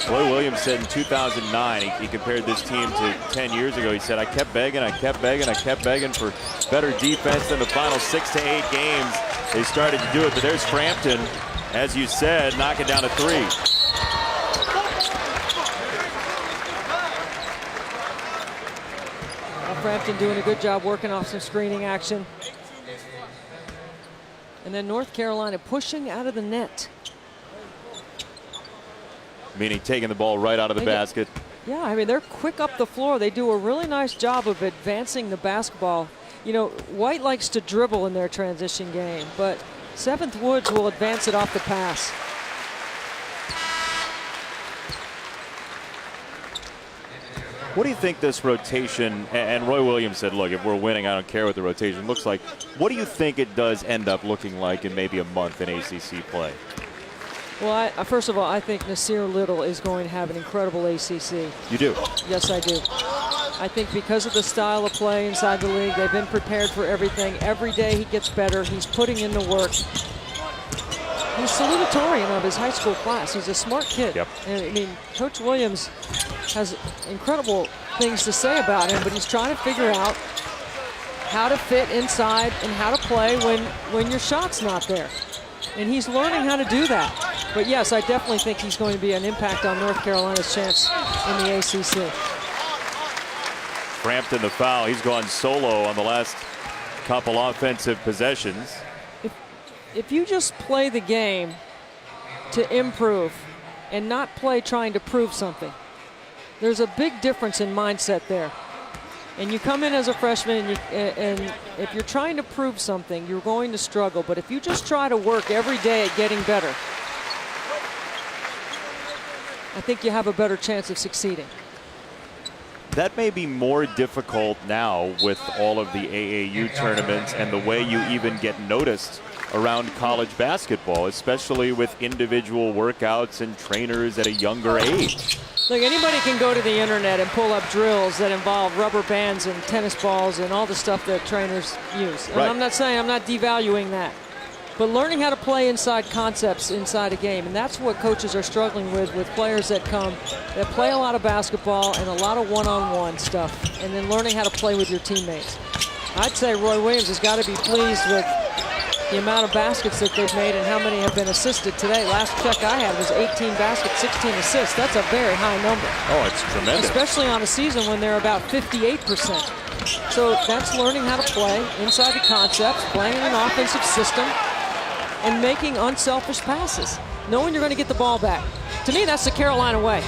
Roy Williams said in 2009, he compared this team to 10 years ago. He said, I kept begging for better defense. In the final 6 to 8 games, they started to do it. But there's Frampton, as you said, knocking down a 3. Frampton doing a good job working off some screening action. And then North Carolina pushing out of the net. Meaning taking the ball right out of the basket. Yeah, I mean, they're quick up the floor. They do a really nice job of advancing the basketball. You know, White likes to dribble in their transition game, but 7th Woods will advance it off the pass. What do you think this rotation, and Roy Williams said, look, if we're winning, I don't care what the rotation looks like. What do you think it does end up looking like in maybe a month in ACC play? Well, first of all, I think Nasir Little is going to have an incredible ACC. You do? Yes, I do. I think because of the style of play inside the league, they've been prepared for everything. Every day he gets better. He's putting in the work. He's salutatorian of his high school class. He's a smart kid. Yep. And, I mean, Coach Williams has incredible things to say about him, but he's trying to figure out how to fit inside and how to play when your shot's not there. And he's learning how to do that. But yes, I definitely think he's going to be an impact on North Carolina's chance in the ACC. Frampton the foul. He's gone solo on the last couple offensive possessions. If you just play the game to improve and not play trying to prove something, there's a big difference in mindset there. And you come in as a freshman, and if you're trying to prove something, you're going to struggle. But if you just try to work every day at getting better, I think you have a better chance of succeeding. That may be more difficult now with all of the AAU tournaments and the way you even get noticed around college basketball, especially with individual workouts and trainers at a younger age. Look, anybody can go to the internet and pull up drills that involve rubber bands and tennis balls and all the stuff that trainers use. And right. I'm not saying, I'm not devaluing that. But learning how to play inside concepts inside a game, and that's what coaches are struggling with players that play a lot of basketball and a lot of one-on-one stuff, and then learning how to play with your teammates. I'd say Roy Williams has got to be pleased with the amount of baskets that they've made and how many have been assisted today. Last check I had was 18 baskets, 16 assists. That's a very high number. Oh, it's tremendous. Especially on a season when they're about 58%. So that's learning how to play inside the concepts, playing in an offensive system, and making unselfish passes, knowing you're going to get the ball back. To me, that's the Carolina way.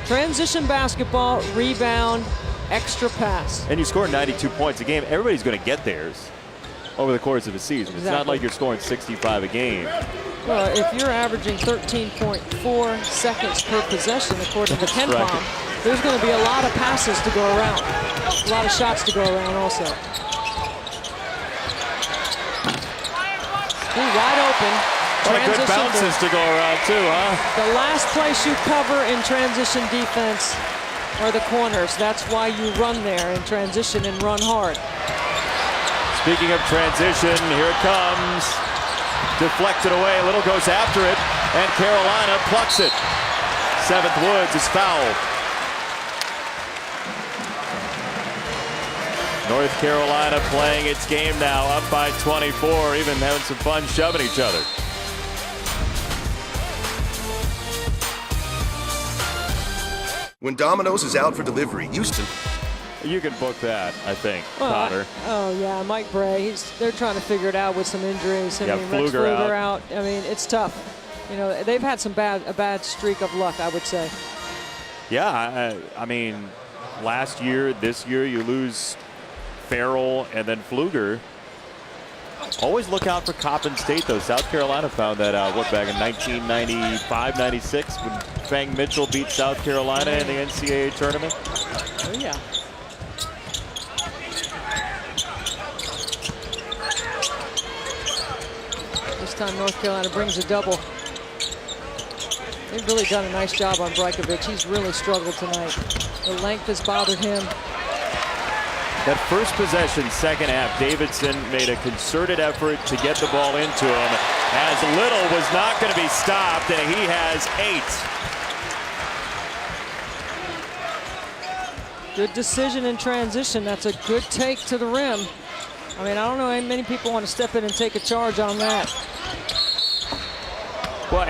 Transition basketball, rebound, extra pass. And you score 92 points a game. Everybody's going to get theirs over the course of a season. It's not like you're scoring 65 a game. Well, if you're averaging 13.4 seconds per possession, according to Ken Palm, right. There's going to be a lot of passes to go around, a lot of shots to go around also. Wide open. Good bounces to go around too, huh? The last place you cover in transition defense are the corners. That's why you run there in transition and run hard. Speaking of transition, here it comes. Deflected away. Little goes after it, and Carolina plucks it. 7th Woods is fouled. North Carolina playing its game now, up by 24, even having some fun shoving each other. When Domino's is out for delivery, Houston. You can book that, I think, well, Connor. Oh, yeah, Mike Bray, they're trying to figure it out with some injuries. Yeah, Rex Pfluger out. I mean, it's tough. You know, they've had a bad streak of luck, I would say. Yeah, I mean, last year, this year, you lose Farrell and then Pfluger. Always look out for Coppin State, though. South Carolina found that out, back in 1995-96 when Fang Mitchell beat South Carolina in the NCAA tournament? Oh, yeah. This time North Carolina brings a double. They've really done a nice job on Brajkovic. He's really struggled tonight. The length has bothered him. That first possession, second half, Davidson made a concerted effort to get the ball into him, as Little was not going to be stopped, and he has 8. Good decision in transition. That's a good take to the rim. I mean, I don't know how many people want to step in and take a charge on that. Well,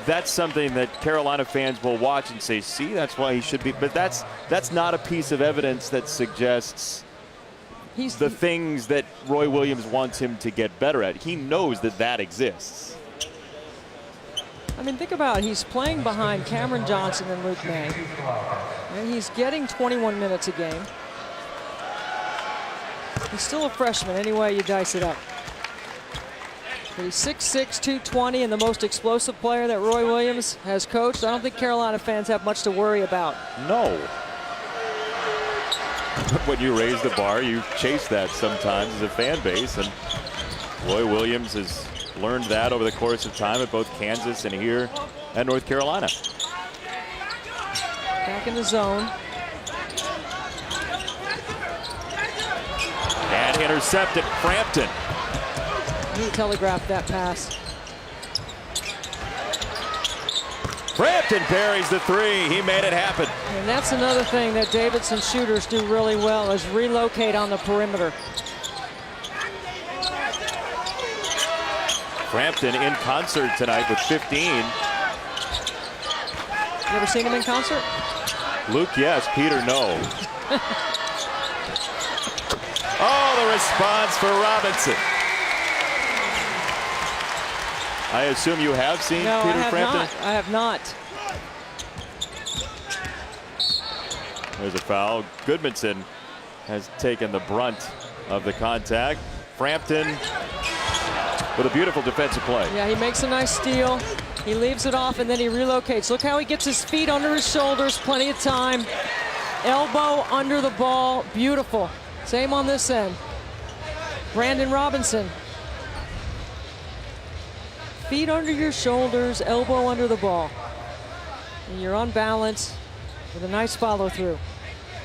that's something that Carolina fans will watch and say, see, that's why he should be. But that's not a piece of evidence that suggests the things that Roy Williams wants him to get better at. He knows that exists. I mean, think about it. He's playing behind Cameron Johnson and Luke May. And he's getting 21 minutes a game. He's still a freshman, any way you dice it up. But he's 6'6", 220, and the most explosive player that Roy Williams has coached. I don't think Carolina fans have much to worry about. No. When you raise the bar, you chase that sometimes as a fan base, and Roy Williams has learned that over the course of time at both Kansas and here at North Carolina. Back in the zone. And intercepted Frampton. He telegraphed that pass. Frampton buries the three. He made it happen. And that's another thing that Davidson shooters do really well, is relocate on the perimeter. Frampton in concert tonight with 15. You ever seen him in concert? Luke, yes. Peter, no. Oh, the response for Robinson. I assume you have seen Peter Frampton? No, I have not. There's a foul. Goodmanson has taken the brunt of the contact. Frampton with a beautiful defensive play. Yeah, he makes a nice steal. He leaves it off and then he relocates. Look how he gets his feet under his shoulders, plenty of time. Elbow under the ball, beautiful. Same on this end. Brandon Robinson. Feet under your shoulders, elbow under the ball. And you're on balance with a nice follow through.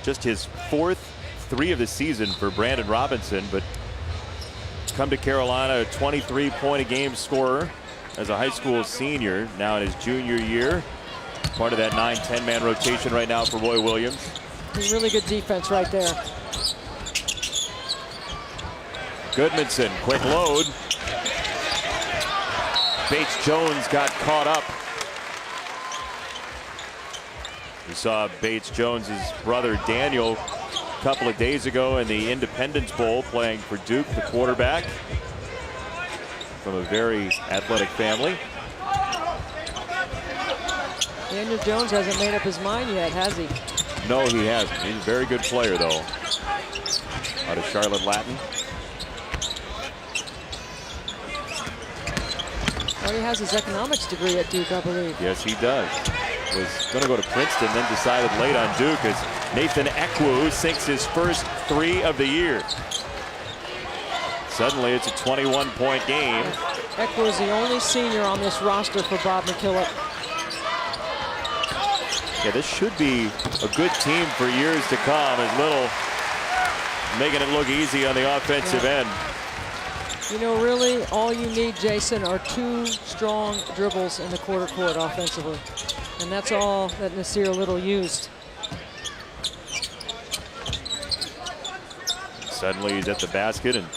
Just his fourth three of the season for Brandon Robinson, but come to Carolina, a 23-point-a-game scorer as a high school senior, now in his junior year. Part of that 9-10 man rotation right now for Roy Williams. Really good defense right there. Goodmanson, quick load. Bates Jones got caught up. We saw Bates Jones's brother Daniel a couple of days ago in the Independence Bowl playing for Duke, the quarterback, from a very athletic family. Daniel Jones hasn't made up his mind yet, has he? No, he hasn't. He's a very good player, though. Out of Charlotte Latin. Well, he has his economics degree at Duke, I believe. Yes, he does. Was going to go to Princeton, then decided late on Duke as Nathan Ekwu sinks his first three of the year. Suddenly, it's a 21-point game. Ekwu is the only senior on this roster for Bob McKillop. Yeah, this should be a good team for years to come, as Little making it look easy on the offensive end. You know, really, all you need, Jason, are two strong dribbles in the quarter court offensively. And that's all that Nasir Little used. Suddenly he's at the basket and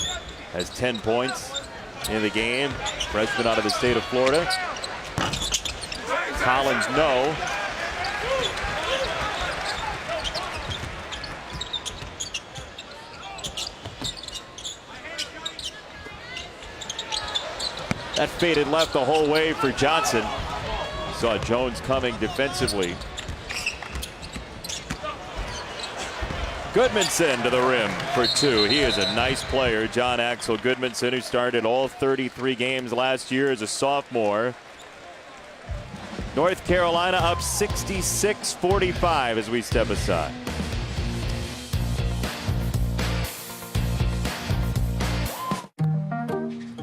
has 10 points in the game. Freshman out of the state of Florida. Collins, no. That faded left the whole way for Johnson. Saw Jones coming defensively. Goodmanson to the rim for two. He is a nice player, John Axel Goodmanson, who started all 33 games last year as a sophomore. North Carolina up 66-45 as we step aside.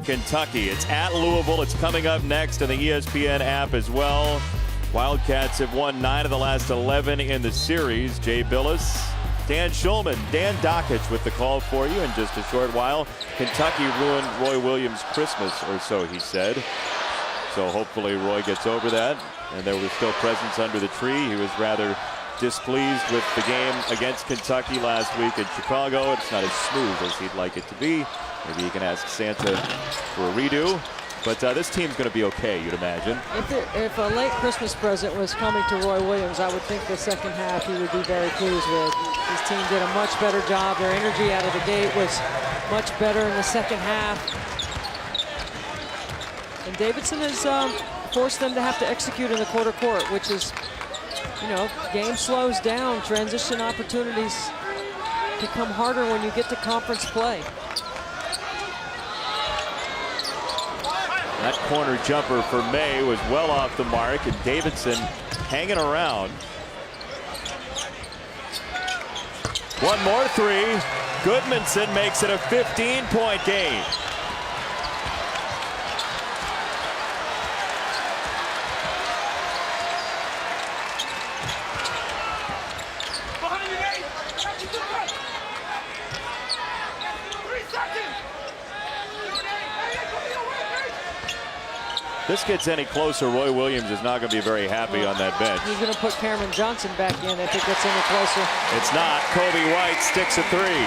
Kentucky. It's at Louisville. It's coming up next on the ESPN app as well. Wildcats have won 9 of the last 11 in the series. Jay Billis, Dan Schulman, Dan Dockich with the call for you in just a short while. Kentucky ruined Roy Williams' Christmas, or so he said. So hopefully Roy gets over that. And there were still presents under the tree. He was rather displeased with the game against Kentucky last week in Chicago. It's not as smooth as he'd like it to be. Maybe he can ask Santa for a redo. But this team's going to be okay, you'd imagine. If a late Christmas present was coming to Roy Williams, I would think the second half he would be very pleased with. His team did a much better job. Their energy out of the gate was much better in the second half. And Davidson has force them to have to execute in the quarter court, which is, you know, game slows down, transition opportunities become harder when you get to conference play. That corner jumper for May was well off the mark, and Davidson hanging around. One more three. Goodmanson makes it a 15-point game. This gets any closer, Roy Williams is not going to be very happy on that bench. He's going to put Cameron Johnson back in if it gets any closer. It's not. Kobe White sticks a three.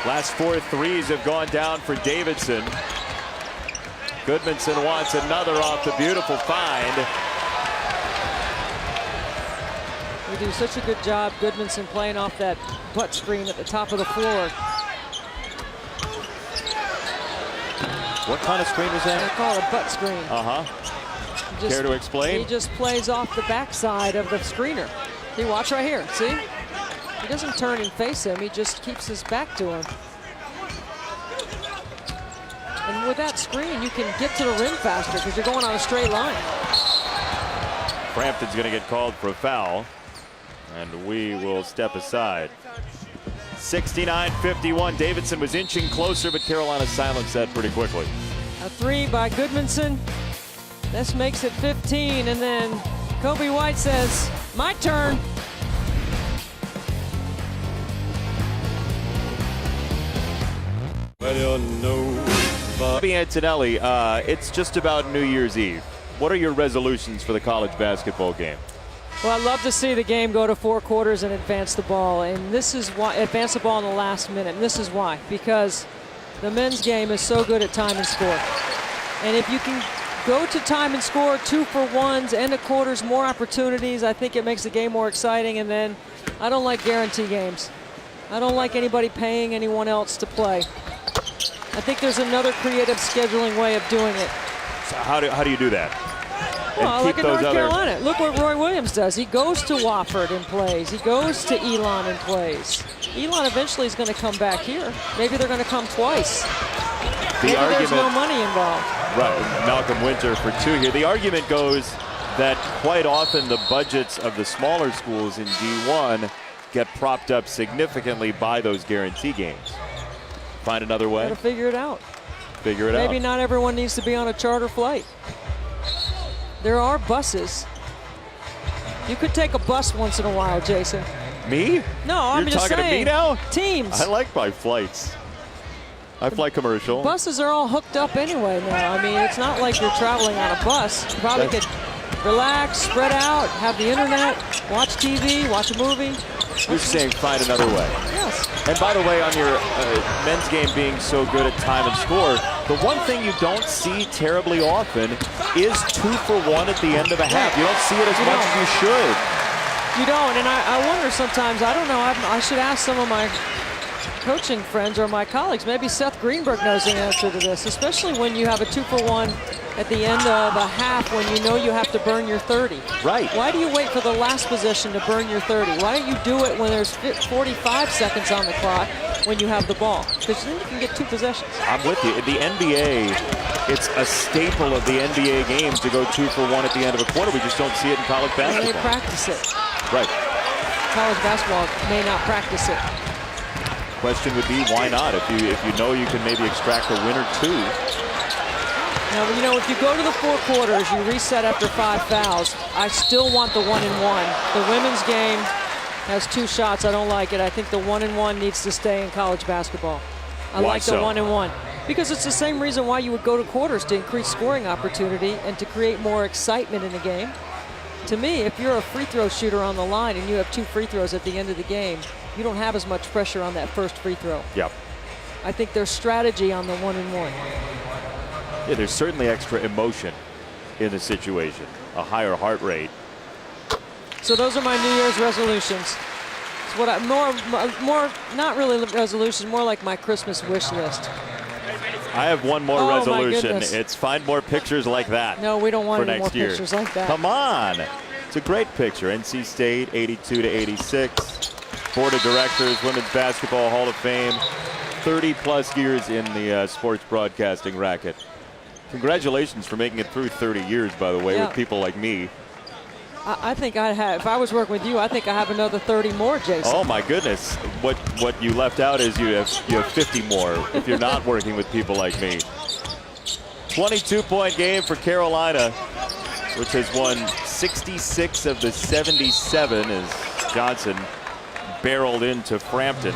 Last 4 threes have gone down for Davidson. Goodmanson wants another off the beautiful find. We do such a good job, Goodmanson, playing off that butt screen at the top of the floor. What kind of screen was that? They call it a butt screen. Care to explain? He just plays off the backside of the screener. See, watch right here. See? He doesn't turn and face him. He just keeps his back to him. And with that screen, you can get to the rim faster because you're going on a straight line. Frampton's going to get called for a foul, and we will step aside. 69-51. Davidson was inching closer, but Carolina silenced that pretty quickly. A three by Goodmanson. This makes it 15, and then Kobe White says, "My turn." Bobby Antonelli, it's just about New Year's Eve. What are your resolutions for the college basketball game? Well, I'd love to see the game go to 4 quarters and advance the ball. And this is why, advance the ball in the last minute. And this is why, because the men's game is so good at time and score. And if you can go to time and score 2-for-1s, end of quarters, more opportunities, I think it makes the game more exciting. And then I don't like guarantee games. I don't like anybody paying anyone else to play. I think there's another creative scheduling way of doing it. So how do you do that? Well, look at North Carolina. Look what Roy Williams does. He goes to Wofford and plays. He goes to Elon and plays. Elon eventually is going to come back here. Maybe they're going to come twice. Maybe there's no money involved. Right, Malcolm Winter for 2 here. The argument goes that quite often the budgets of the smaller schools in D1 get propped up significantly by those guarantee games. Find another way? Got to figure it out. Figure it out. Maybe not everyone needs to be on a charter flight. There are buses. You could take a bus once in a while, Jason. Me? No, I'm just saying. You're talking to me now? Teams. I like my flights. I fly commercial. Buses are all hooked up anyway now. I mean, it's not like you're traveling on a bus. You probably could relax, spread out, have the internet, watch TV, watch a movie. You're saying find another way. Yes. And by the way, on your men's game being so good at time and score, the one thing you don't see terribly often is 2-for-1 at the end of a half. You don't see it as much as you should. You don't, and I wonder sometimes, I don't know, I should ask some of my coaching friends or my colleagues. Maybe Seth Greenberg knows the answer to this, especially when you have a 2-for-1 at the end of a half when you know you have to burn your 30. Right. Why do you wait for the last possession to burn your 30? Why don't you do it when there's 45 seconds on the clock when you have the ball? Because then you can get 2 possessions. I'm with you. In the NBA, it's a staple of the NBA games to go 2-for-1 at the end of a quarter. We just don't see it in college basketball. They practice it. Right. College basketball may not practice it. Question would be, why not? If you know you can maybe extract a win or 2. Now, you know, if you go to the 4 quarters, you reset after 5 fouls. I still want the 1-and-1. The women's game has 2 shots. I don't like it. I think the 1-and-1 needs to stay in college basketball. I like the 1-and-1 because it's the same reason why you would go to quarters, to increase scoring opportunity and to create more excitement in the game. To me, if you're a free throw shooter on the line and you have 2 free throws at the end of the game, you don't have as much pressure on that first free throw. Yep. I think there's strategy on the 1-and-1. Yeah, there's certainly extra emotion in the situation, a higher heart rate. So those are my New Year's resolutions. It's what I more not really resolutions, more like my Christmas wish list. I have one more Oh, resolution. my goodness. It's find more pictures like that. No, we don't want for any more next year. pictures like that. Come on. It's a great picture. NC State, 82-86. Board of Directors, Women's Basketball Hall of Fame. 30-plus years in the sports broadcasting racket. Congratulations for making it through 30 years, by the way, Yeah. with people like me. I think I have. If I was working with you, I think I have another 30 more, Jason. Oh my goodness! What you left out is you have 50 more if you're not working with people like me. 22-point game for Carolina, which has won 66 of the 77 as Johnson barreled into Frampton.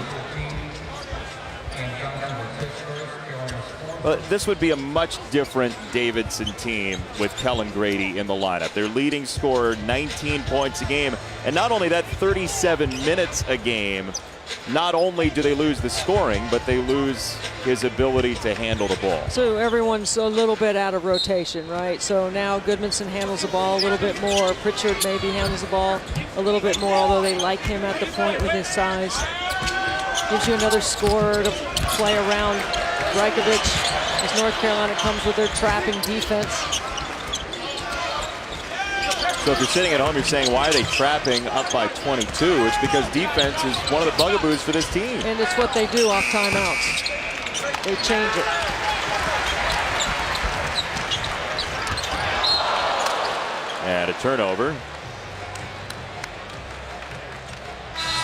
But this would be a much different Davidson team with Kellen Grady in the lineup. Their leading scorer, 19 points a game. And not only that, 37 minutes a game. Not only do they lose the scoring, but they lose his ability to handle the ball. So everyone's a little bit out of rotation, right? So now Goodmanson handles the ball a little bit more. Pritchard maybe handles the ball a little bit more, although they like him at the point with his size. Gives you another scorer to play around Brajkovic as North Carolina comes with their trapping defense. So if you're sitting at home, you're saying, why are they trapping up by 22? It's because defense is one of the bugaboos for this team. And it's what they do off timeouts. They change it. And a turnover.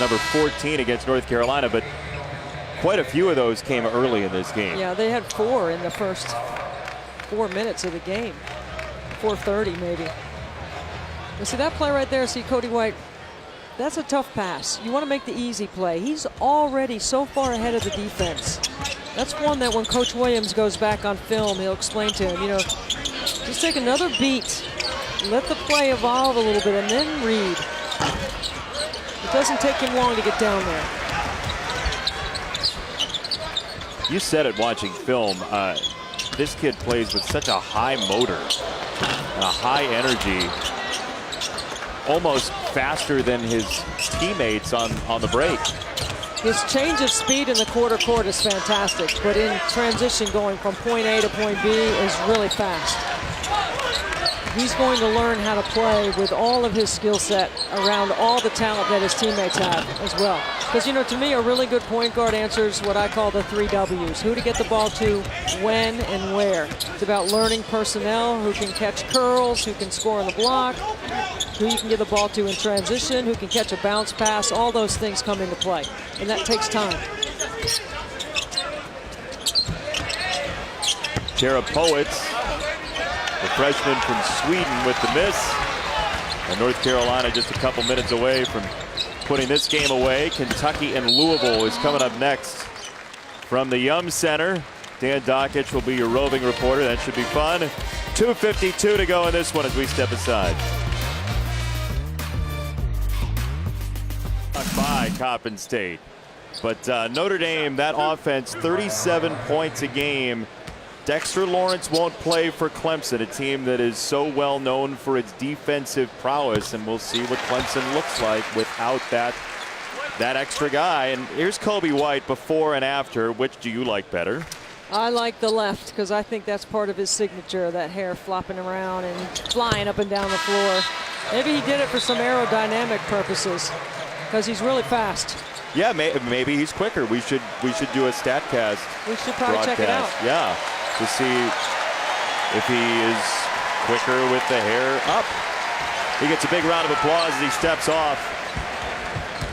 Number 14 against North Carolina, but quite a few of those came early in this game. Yeah, they had 4 in the first 4 minutes of the game. 4:30 maybe. You see that play right there? See Cody White? That's a tough pass. You want to make the easy play. He's already so far ahead of the defense. That's one that when Coach Williams goes back on film, he'll explain to him, you know, just take another beat, let the play evolve a little bit, and then read. It doesn't take him long to get down there. You said it watching film. This kid plays with such a high motor and a high energy, almost faster than his teammates on the break. His change of speed in the quarter court is fantastic, but in transition going from point A to point B is really fast. He's going to learn how to play with all of his skill set around all the talent that his teammates have as well. Because, you know, to me, a really good point guard answers what I call the 3 W's. Who to get the ball to, when, and where. It's about learning personnel, who can catch curls, who can score on the block, who you can get the ball to in transition, who can catch a bounce pass. All those things come into play, and that takes time. Tara Poets, the freshman from Sweden, with the miss. And North Carolina just a couple minutes away from putting this game away. Kentucky and Louisville is coming up next from the Yum Center. Dan Dockich will be your roving reporter. That should be fun. 2:52 to go in this one as we step aside. By Coppin State. But Notre Dame, that offense, 37 points a game. Dexter Lawrence won't play for Clemson, a team that is so well known for its defensive prowess, and we'll see what Clemson looks like without that extra guy. And here's Kobe White before and after. Which do you like better? I like the left because I think that's part of his signature, that hair flopping around and flying up and down the floor. Maybe he did it for some aerodynamic purposes because he's really fast. Yeah, maybe he's quicker. We should do a StatCast. We should probably check it out. Yeah, to see if he is quicker with the hair up. He gets a big round of applause as he steps off.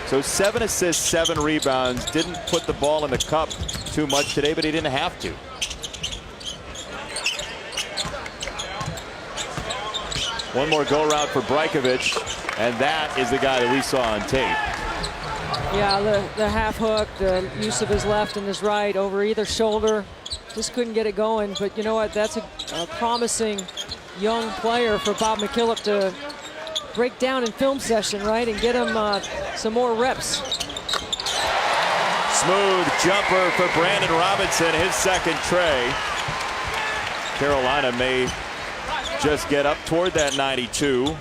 So 7 assists, 7 rebounds. Didn't put the ball in the cup too much today, but he didn't have to. One more go route for Brajkovic, and that is the guy that we saw on tape. Yeah, the half hook, the use of his left and his right over either shoulder. Just couldn't get it going, but you know what? That's a promising young player for Bob McKillop to break down in film session, right, and get him some more reps. Smooth jumper for Brandon Robinson, his second tray. Carolina may just get up toward that 92,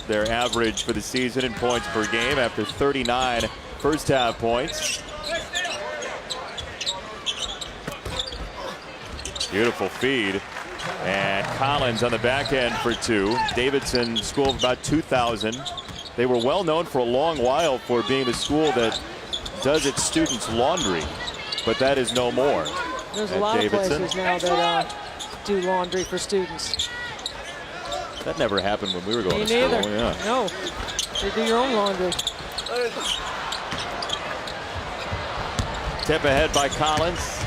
their average for the season in points per game after 39 first half points. Beautiful feed. And Collins on the back end for 2. Davidson, school of about 2,000. They were well known for a long while for being the school that does its students' laundry, but that is no more. There's a lot of places now that do laundry for students. That never happened when we were going to school. Me neither. Yeah. No, they do your own laundry. Tip ahead by Collins.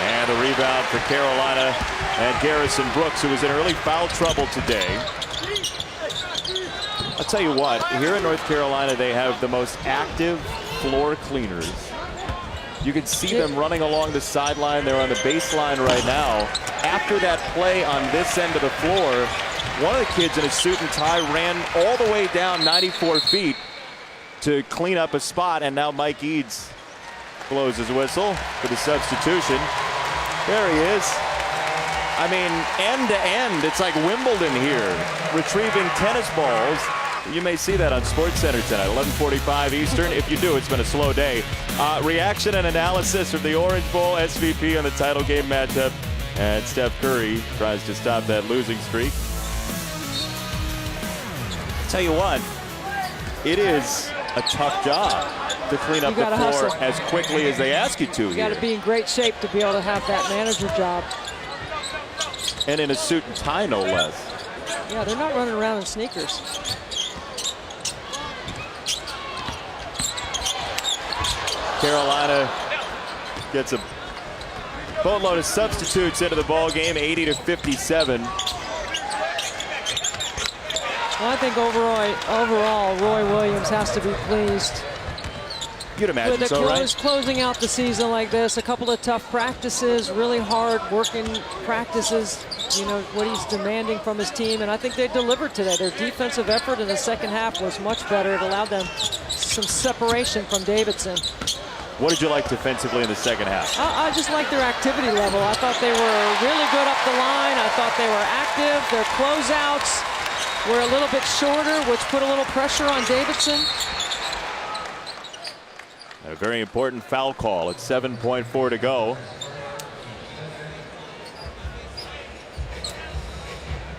And the rebound for Carolina and Garrison Brooks, who was in early foul trouble today. I'll tell you what, here in North Carolina, they have the most active floor cleaners. You can see them running along the sideline. They're on the baseline right now. After that play on this end of the floor, one of the kids in a suit and tie ran all the way down 94 feet to clean up a spot, and now Mike Eads blows his whistle for the substitution. There he is. I mean, end to end, it's like Wimbledon here, retrieving tennis balls. You may see that on SportsCenter tonight, 11:45 Eastern. If you do, it's been a slow day. Reaction and analysis from the Orange Bowl, SVP on the title game matchup, and Steph Curry tries to stop that losing streak. Tell you what, it is a tough job to clean up the floor hustle as quickly as they ask you to. You got to be in great shape to be able to have that manager job. And in a suit and tie, no less. Yeah, they're not running around in sneakers. Carolina gets a boatload of substitutes into the ball game, 80-57. Well, I think overall, Roy Williams has to be pleased. You'd imagine with so, right? Closing out the season like this, a couple of tough practices, really hard working practices, you know, what he's demanding from his team, and I think they delivered today. Their defensive effort in the second half was much better. It allowed them some separation from Davidson. What did you like defensively in the second half? I just like their activity level. I thought they were really good up the line. I thought they were active. Their closeouts were a little bit shorter, which put a little pressure on Davidson. A very important foul call at 7.4 to go.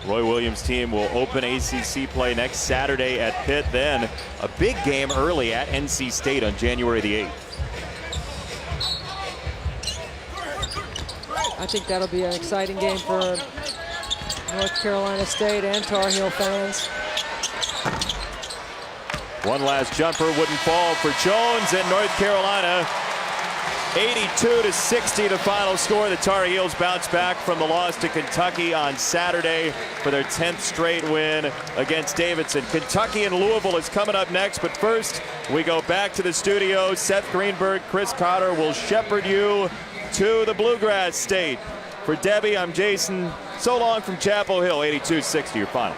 Roy Williams' team will open ACC play next Saturday at Pitt, then a big game early at NC State on January the 8th. I think that'll be an exciting game for North Carolina State and Tar Heel fans. One last jumper wouldn't fall for Jones, and North Carolina 82-60 the final score. The Tar Heels bounce back from the loss to Kentucky on Saturday for their 10th straight win against Davidson. Kentucky and Louisville is coming up next, but first we go back to the studio. Seth Greenberg, Chris Cotter will shepherd you to the Bluegrass State. For Debbie, I'm Jason. So long from Chapel Hill, 82-60 your final.